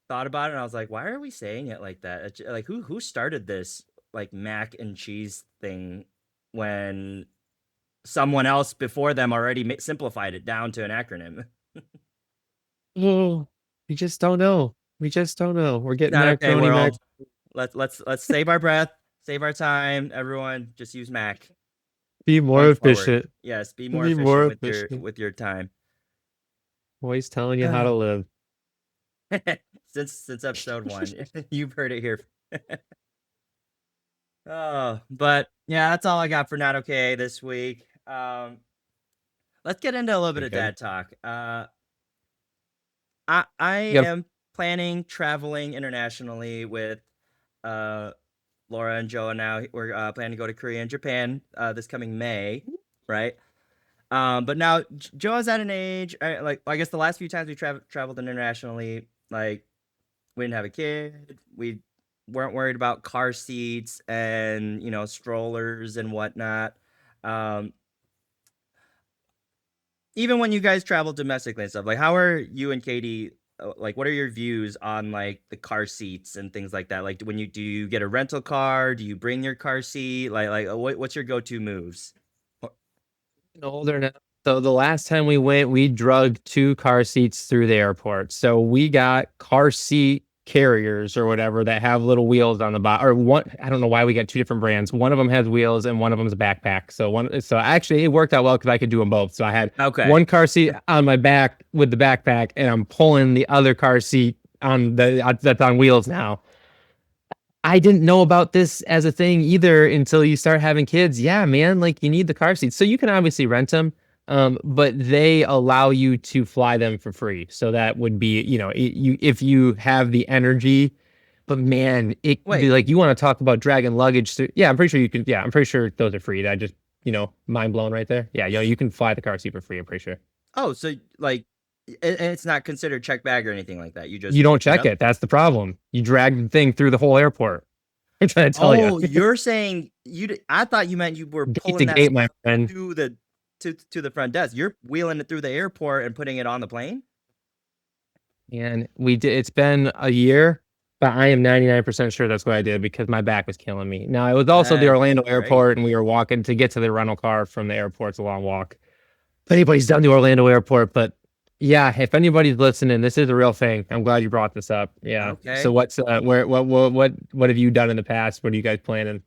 thought about it and I was like, why are we saying it like that? Like who started this like mac and cheese thing when someone else before them already simplified it down to an acronym? Oh, we just don't know. We just don't know. We're getting Not okay, macaroni Mac. world. Let's save our breath, save our time. Everyone, just use Mac Be more going forward. efficient. Yes, be more Be efficient more with efficient. your time. Always telling you how to live. Since episode 1, you've heard it here. Oh, but yeah, that's all I got for not okay this week. Let's get into a little bit of Okay. dad talk. I You gotta- am planning traveling internationally with Laura and Joa now. We're planning to go to Korea and Japan this coming May, right? But now Joa's at an age like I guess the last few times we traveled internationally, like we didn't have a kid. We weren't worried about car seats and strollers and whatnot. Um, even when you guys travel domestically and stuff, like how are you and Katie? Like, what are your views on like the car seats and things like that? Like, when do you get a rental car? Do you bring your car seat? Like what's your go-to moves? older now. So the last time we went, we drug 2 car seats through the airport. So we got car seat carriers or whatever that have little wheels on the bottom. Or one, I don't know why we got 2 different brands. One of them has wheels and one of them is a backpack. So actually it worked out well because I could do them both. So I had one car seat on my back with the backpack, and I'm pulling the other car seat on that's on wheels now. I didn't know about this as a thing either until you start having kids. Yeah, man, like you need the car seats. So you can obviously rent them, but they allow you to fly them for free. So that would be, if you have the energy. But man, like you want to talk about dragging luggage. Yeah, I'm pretty sure you can. Yeah, I'm pretty sure those are free. That just, mind blown right there. Yeah, you can fly the car seat for free. I'm pretty sure. Oh, so like it's not considered check bag or anything like that. You don't check it. That's the problem. You drag the thing through the whole airport. I'm trying to tell you. Oh, you're saying I thought you meant you were pulling that gate, my friend. to the front desk. You're wheeling it through the airport and putting it on the plane? And we did. It's been a year, but I am 99% sure that's what I did because my back was killing me. Now, it was also the Orlando airport, and we were walking to get to the rental car from the airport. It's a long walk. If anybody's done the Orlando airport, but yeah, if anybody's listening, this is a real thing. I'm glad you brought this up. Yeah. Okay. So what have you done in the past? What are you guys planning?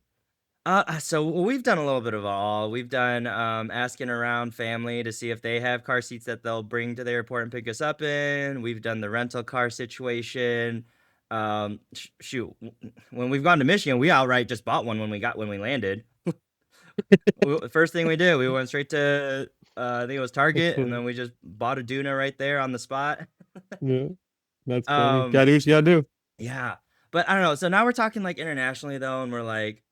So we've done a little bit of all. We've done asking around family to see if they have car seats that they'll bring to the airport and pick us up in. We've done the rental car situation. Shoot, when we've gone to Michigan, we outright just bought one when we landed. First thing we did, we went straight to I think it was Target, and then we just bought a Duna right there on the spot. Yeah, that's funny. Gotta do what you gotta do. Yeah, but I don't know. So now we're talking like internationally though, and we're like,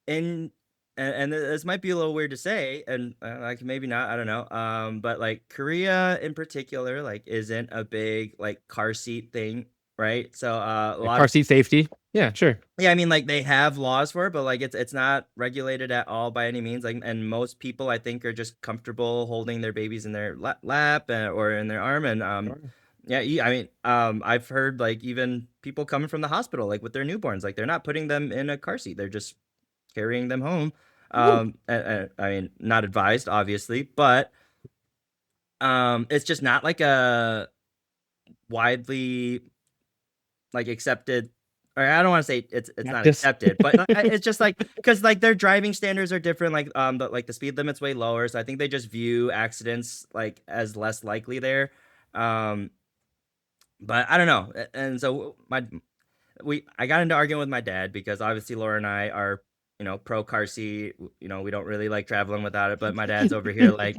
and this might be a little weird to say, and like maybe not, I don't know. But like Korea in particular, like isn't a big like car seat thing, right? So a lot car seat safety. Yeah, sure. Yeah, I mean, like they have laws for it, but like it's not regulated at all by any means. Like, and most people I think are just comfortable holding their babies in their lap or in their arm, and Yeah, I mean, I've heard like even people coming from the hospital, like with their newborns, like they're not putting them in a car seat; they're just carrying them home. I mean, not advised, obviously, but it's just not like a widely like accepted. Or I don't want to say it's not Just accepted, but it's just like because like their driving standards are different. Like the speed limit's way lower, so I think they just view accidents like as less likely there. Um, but I don't know, and so I got into arguing with my dad because obviously Laura and I are, pro car seat. We don't really like traveling without it. But my dad's over here like,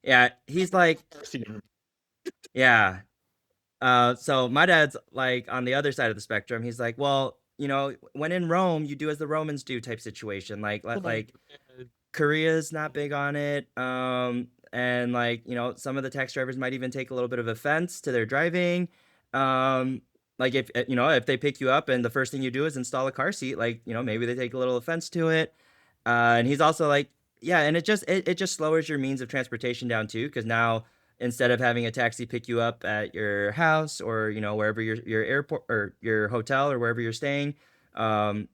yeah, he's like, yeah. So my dad's like on the other side of the spectrum. He's like, well, when in Rome, you do as the Romans do type situation. Like Korea's not big on it. And like, some of the taxi drivers might even take a little bit of offense to their driving. Um, like if they pick you up and the first thing you do is install a car seat, like, maybe they take a little offense to it. And he's also like, yeah, and it just lowers your means of transportation down too, because now instead of having a taxi pick you up at your house or, wherever your airport or your hotel or wherever you're staying, um,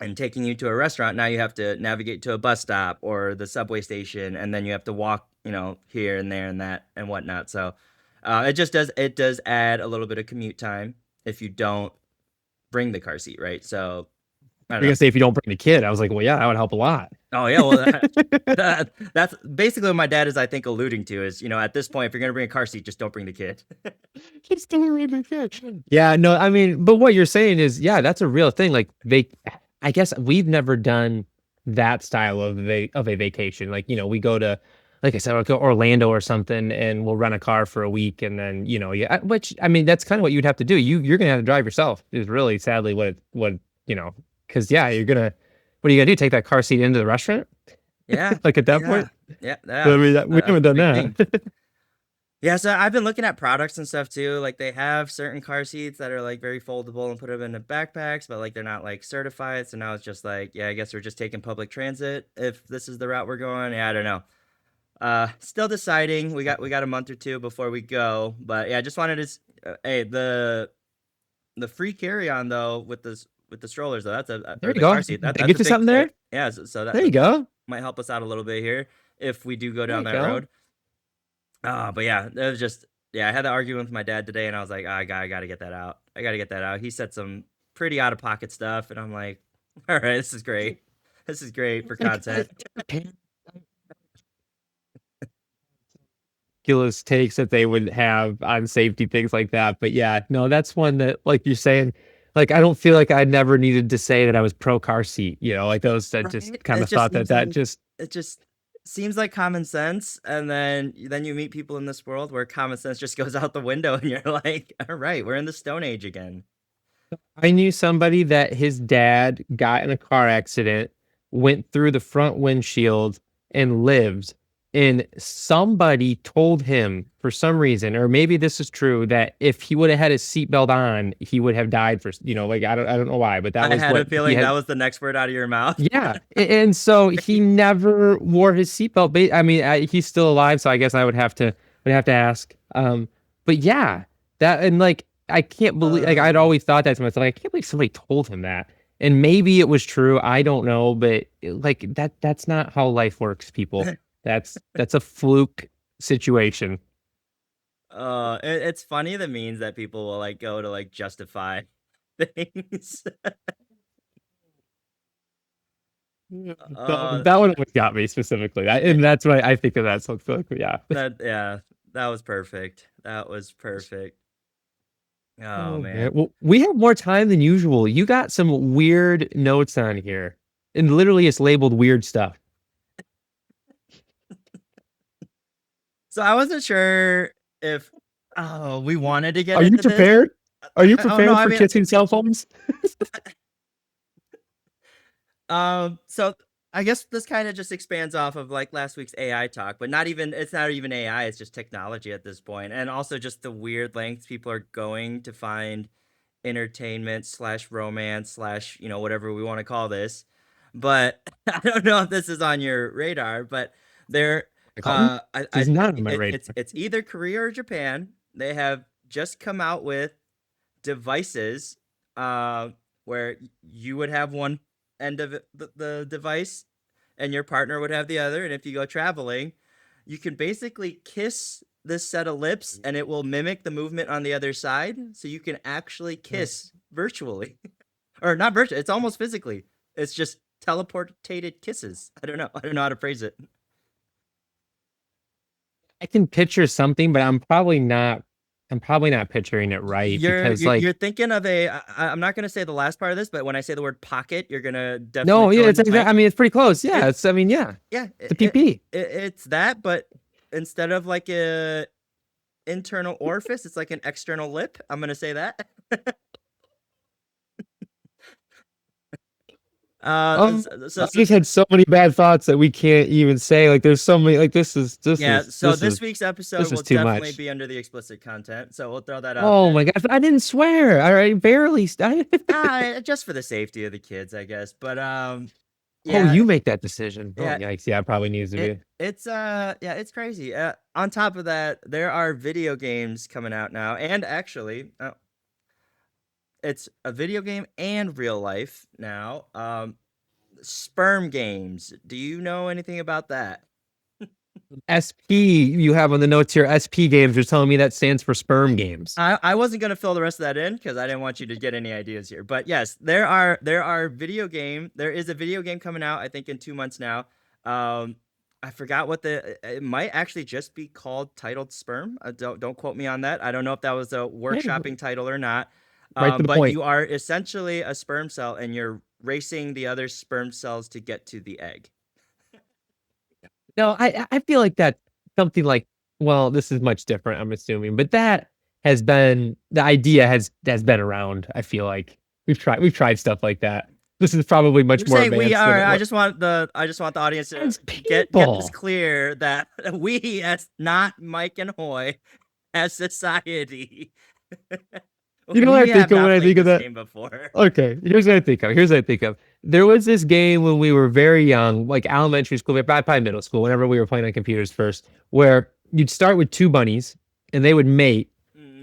and taking you to a restaurant, now you have to navigate to a bus stop or the subway station, and then you have to walk, here and there and that and whatnot. So it does add a little bit of commute time if you don't bring the car seat, right? So I you're don't know. gonna say if you don't bring the kid, I was like, well, yeah, that would help a lot. Oh yeah, well that's basically what my dad is, I think, alluding to is, at this point, if you're gonna bring a car seat, just don't bring the kid. Just don't bring the kid. Yeah, no, I mean, but what you're saying is, yeah, that's a real thing. Like I guess we've never done that style of a vacation. Like, we go to, like I said, we'll go Orlando or something, and we'll rent a car for a week, and then yeah, which I mean, that's kind of what you'd have to do. You're gonna have to drive yourself. Is really sadly what because yeah, you're gonna. What are you gonna do? Take that car seat into the restaurant? Yeah, Like at that yeah, point? yeah, I yeah. mean, we That's haven't a done big thing. that. Yeah, so I've been looking at products and stuff too. Like they have certain car seats that are like very foldable and put them into backpacks, but like they're not like certified. So now it's just like, yeah, I guess we're just taking public transit if this is the route we're going. Yeah, I don't know. Still deciding. We got a month or two before we go, but yeah, I just wanted to. Hey, the free carry on though with the strollers though. That's There or you the car go. seat. They That's get a you big something there. thing. Yeah, so There you go. might help us out a little bit here if we do go There down you that go. road. But yeah, it was just yeah. I had the argument with my dad today, and I was like, I gotta get that out. I gotta get that out. He said some pretty out of pocket stuff, and I'm like, all right, this is great. This is great for content. Ridiculous takes that they would have on safety, things like that. But yeah, no, that's one that, like you're saying, like I don't feel like I never needed to say that I was pro car seat. Like those that just Right? kind It of just thought that seems that like just it just seems like common sense, and then you meet people in this world where common sense just goes out the window, and you're like, all right, we're in the Stone Age again. I knew somebody that his dad got in a car accident, went through the front windshield, and lived. And somebody told him for some reason, or maybe this is true, that if he would have had his seatbelt on, he would have died for, like I don't know why, but that I was had a what he feeling that had. was the next word out of your mouth. Yeah. And so he never wore his seatbelt. I mean, he's still alive, so I guess I would have to ask. But yeah, that and like I can't believe like I'd Uh, always thought that to myself. Like, I can't believe somebody told him that. And maybe it was true. I don't know, but like that's not how life works, people. That's a fluke situation. it's funny the means that people will like go to like justify things. uh, That one always got me specifically. And that's why I think of that. So it's like, yeah. yeah, that was perfect. That was perfect. Oh Oh man. man. Well, we have more time than usual. You got some weird notes on here. And literally it's labeled weird stuff. So I wasn't sure if we wanted to get Are you into this. prepared? Are you Oh no, prepared I for mean, kissing cell phones? so I guess this kind of just expands off of like last week's AI talk, but it's not even AI, it's just technology at this point, and also just the weird lengths people are going to find entertainment slash romance slash whatever we want to call this. But I don't know if this is on your radar, but there Like, oh, I this is not on my it, radar. it's either Korea or Japan. they have just come out with devices where you would have one end of the device and your partner would have the other. And if you go traveling, you can basically kiss this set of lips and it will mimic the movement on the other side. So you can actually kiss virtually. Or not virtually, it's almost physically. It's just teleportated kisses. I don't know how to phrase it. I can picture something, but I'm probably not picturing it right because You're thinking of I'm not gonna say the last part of this, but when I say the word pocket, you're gonna definitely no, yeah, fill in it's the blank. I mean, it's pretty close. Yeah, It's- it's I mean, yeah, Yeah, it's a PP. it's that, but instead of like a internal orifice, it's like an external lip. I'm gonna say that. I So just had so many bad thoughts that we can't even say. Like, there's so many. Like, this is this week's episode this is will too definitely much. be under the explicit content, so we'll throw that out Oh there. my gosh, I didn't swear. I barely. Just for the safety of the kids, I guess. But Oh, yeah, you make that decision. Oh, yeah, yikes. Yeah, it probably needs to be. it's crazy. On top of that, there are video games coming out now, and actually, it's a video game and real life now. Sperm games. Do you know anything about that? SP, you have on the notes here, SP games. You're telling me that stands for sperm games. I wasn't gonna fill the rest of that in because I didn't want you to get any ideas here. But yes, there is a video game coming out, I think in 2 months now. I forgot what it might actually just be titled Sperm. Don't quote me on that. I don't know if that was a workshopping title or not. Right to the But point. you are essentially a sperm cell and you're racing the other sperm cells to get to the egg. No, I feel like that something like, well, this is much different, I'm assuming, but that has been the idea has been around. I feel like we've tried stuff like that. This is probably much You're more saying we advanced than are. it I was. just want the audience to As get this people. clear that we, as not Mike and Hoy, as society, You know what I we have think of not when I played think of this that? game before. Okay, here's what I think of. There was this game when we were very young, like elementary school, probably middle school, whenever we were playing on computers first, where you'd start with two bunnies and they would mate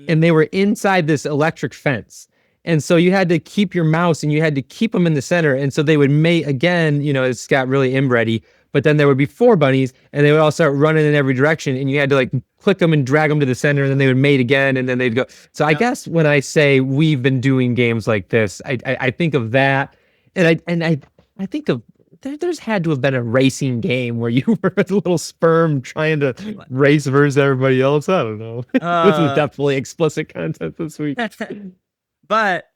and they were inside this electric fence. And so you had to keep your mouse and you had to keep them in the center. And so they would mate again, it's got really inbreedy. But then there would be four bunnies and they would all start running in every direction. And you had to like click them and drag them to the center and then they would mate again and then they'd go. So I guess when I say we've been doing games like this, I think of that. And I think of there's had to have been a racing game where you were a little sperm trying to race versus everybody else. I don't know. This is definitely explicit content this week. But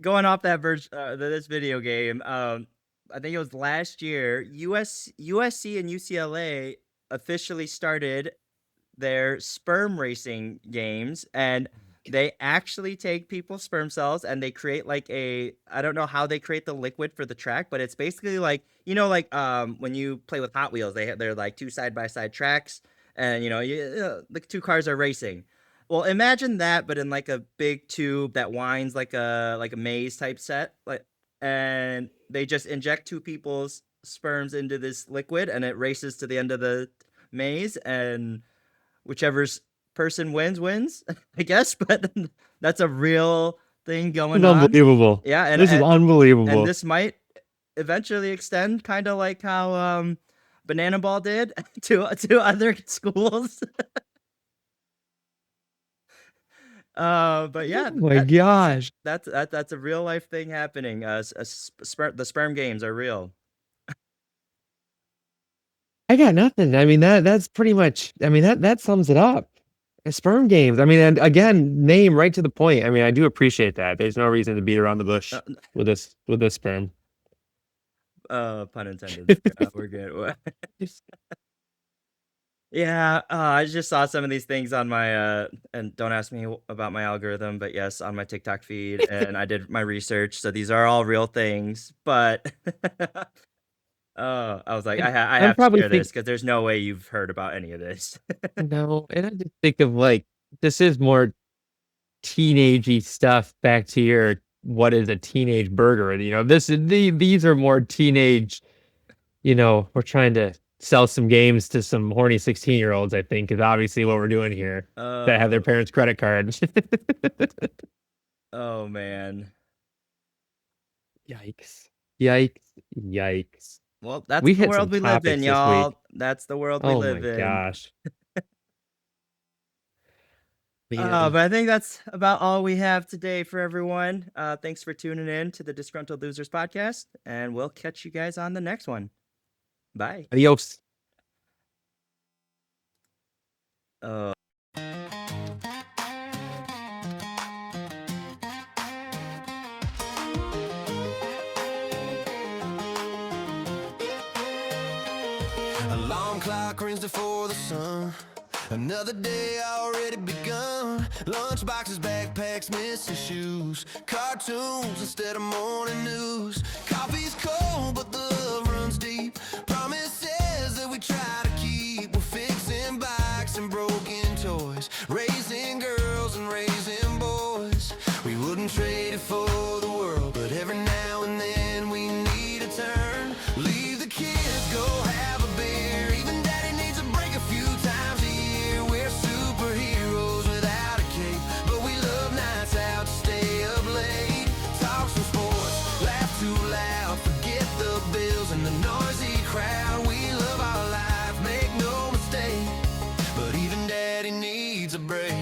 going off that this video game, I think it was last year, USC and UCLA officially started their sperm racing games, and they actually take people's sperm cells and they create like I don't know how they create the liquid for the track, but it's basically like, when you play with Hot Wheels, they're like two side-by-side tracks and the two cars are racing. Well, imagine that, but in like a big tube that winds like a maze type set, and they just inject two people's sperms into this liquid, and it races to the end of the maze, and whichever person wins, I guess. But that's a real thing going on. Unbelievable. Yeah, and this is unbelievable. And this might eventually extend, kind of like how Banana Ball did to other schools. But yeah, oh my gosh, that's a real life thing happening. The sperm games are real. I got nothing. I mean that's pretty much. I mean that sums it up. Sperm games. I mean, and again, name right to the point. I mean, I do appreciate that. There's no reason to beat around the bush with this sperm. Pun intended. We're good. Yeah, I just saw some of these things on my and don't ask me about my algorithm, but yes, on my TikTok feed, and I did my research, so these are all real things. But I was like, I have to share this because there's no way you've heard about any of this. No, and I just think of like this is more teenagey stuff. Back to your what is a teenage burger? These are more teenage. We're trying to sell some games to some horny 16-year-olds, I think, is obviously what we're doing here. That have their parents' credit card. Oh man. Yikes. Yikes. Yikes. Well, that's We the hit world some we live in, topics this y'all. week. That's the world we Oh live my in. gosh. But I think that's about all we have today for everyone. Thanks for tuning in to the Disgruntled Losers podcast, and we'll catch you guys on the next one. Bye. Adios. Uh, Alarm clock rings before the sun. Another day already begun. Lunchboxes, backpacks, missing shoes. Cartoons instead of morning news. Coffee's cold, but the love runs deep. Promises that we try to keep. We're fixing bikes and broken toys. Raising girls and raising boys. We wouldn't trade it for the world, but every now and then we need a turn. Leave the kids, go have a beer. Even daddy needs a break a few times a year. We're superheroes without a cape, but we love nights out to stay up late. Talk some sports, laugh too loud, forget the bills and the noisy crowd. We love our life, make no mistake, but even daddy needs a break.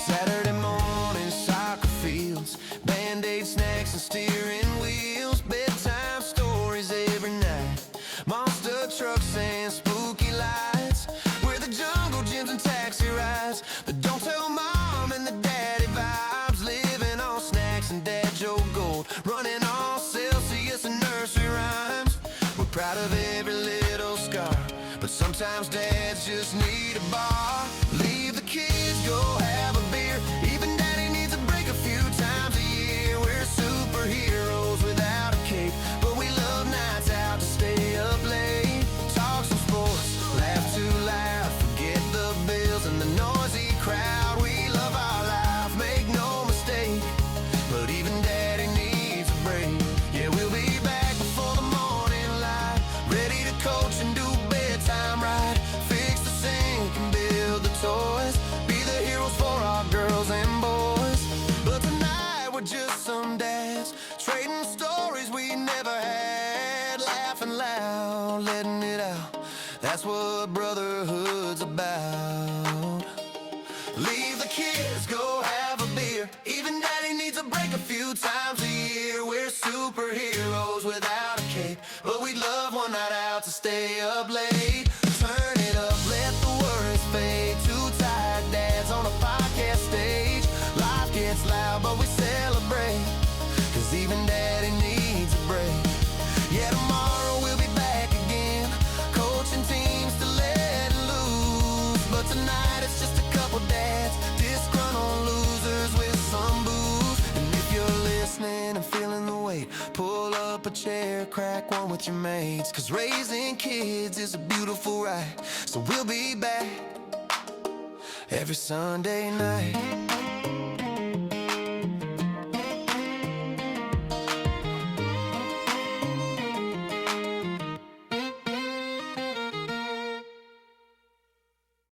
Saturday morning, soccer fields, Band-Aid snacks and steering wheels, bedtime stories every night, monster trucks and spooky lights. We're the jungle gyms and taxi rides, the don't tell mom and the daddy vibes, living on snacks and dad joke gold, running on Celsius and nursery rhymes. We're proud of every little scar, but sometimes dads just need a bar. Leave the kids, go have a beer. Even daddy needs a break a few times a year. We're superheroes without a cape, but we love nights out to stay up late. Talk some sports, laugh too loud, forget the bills and the noisy crowd. We love our life, make no mistake, but even daddy needs a break. Yeah, we'll be back before the morning light, ready to coach and do bedtime right. Fix the sink and build the toys, be the heroes for our girls and boys. But tonight we're just some dads, trading stories we never had, laughing loud, letting it out. That's what brotherhood's about. Leave the kids, go have a beer. Even daddy needs a break a few times a year. We're superheroes without a cape, but we love one night out to stay up late. Turn it up, let the worries fade. Two tired dads on a podcast stage. Life gets loud, but we celebrate, 'cause even daddy needs a break. Yeah, tomorrow we'll be back again, coaching teams to let loose. But tonight it's just a couple dads, disgruntled losers with some booze. And if you're listening and feeling the weight, pull up a chair, crack one with your mates, 'cause raising kids is a beautiful ride. So we'll be back every Sunday night.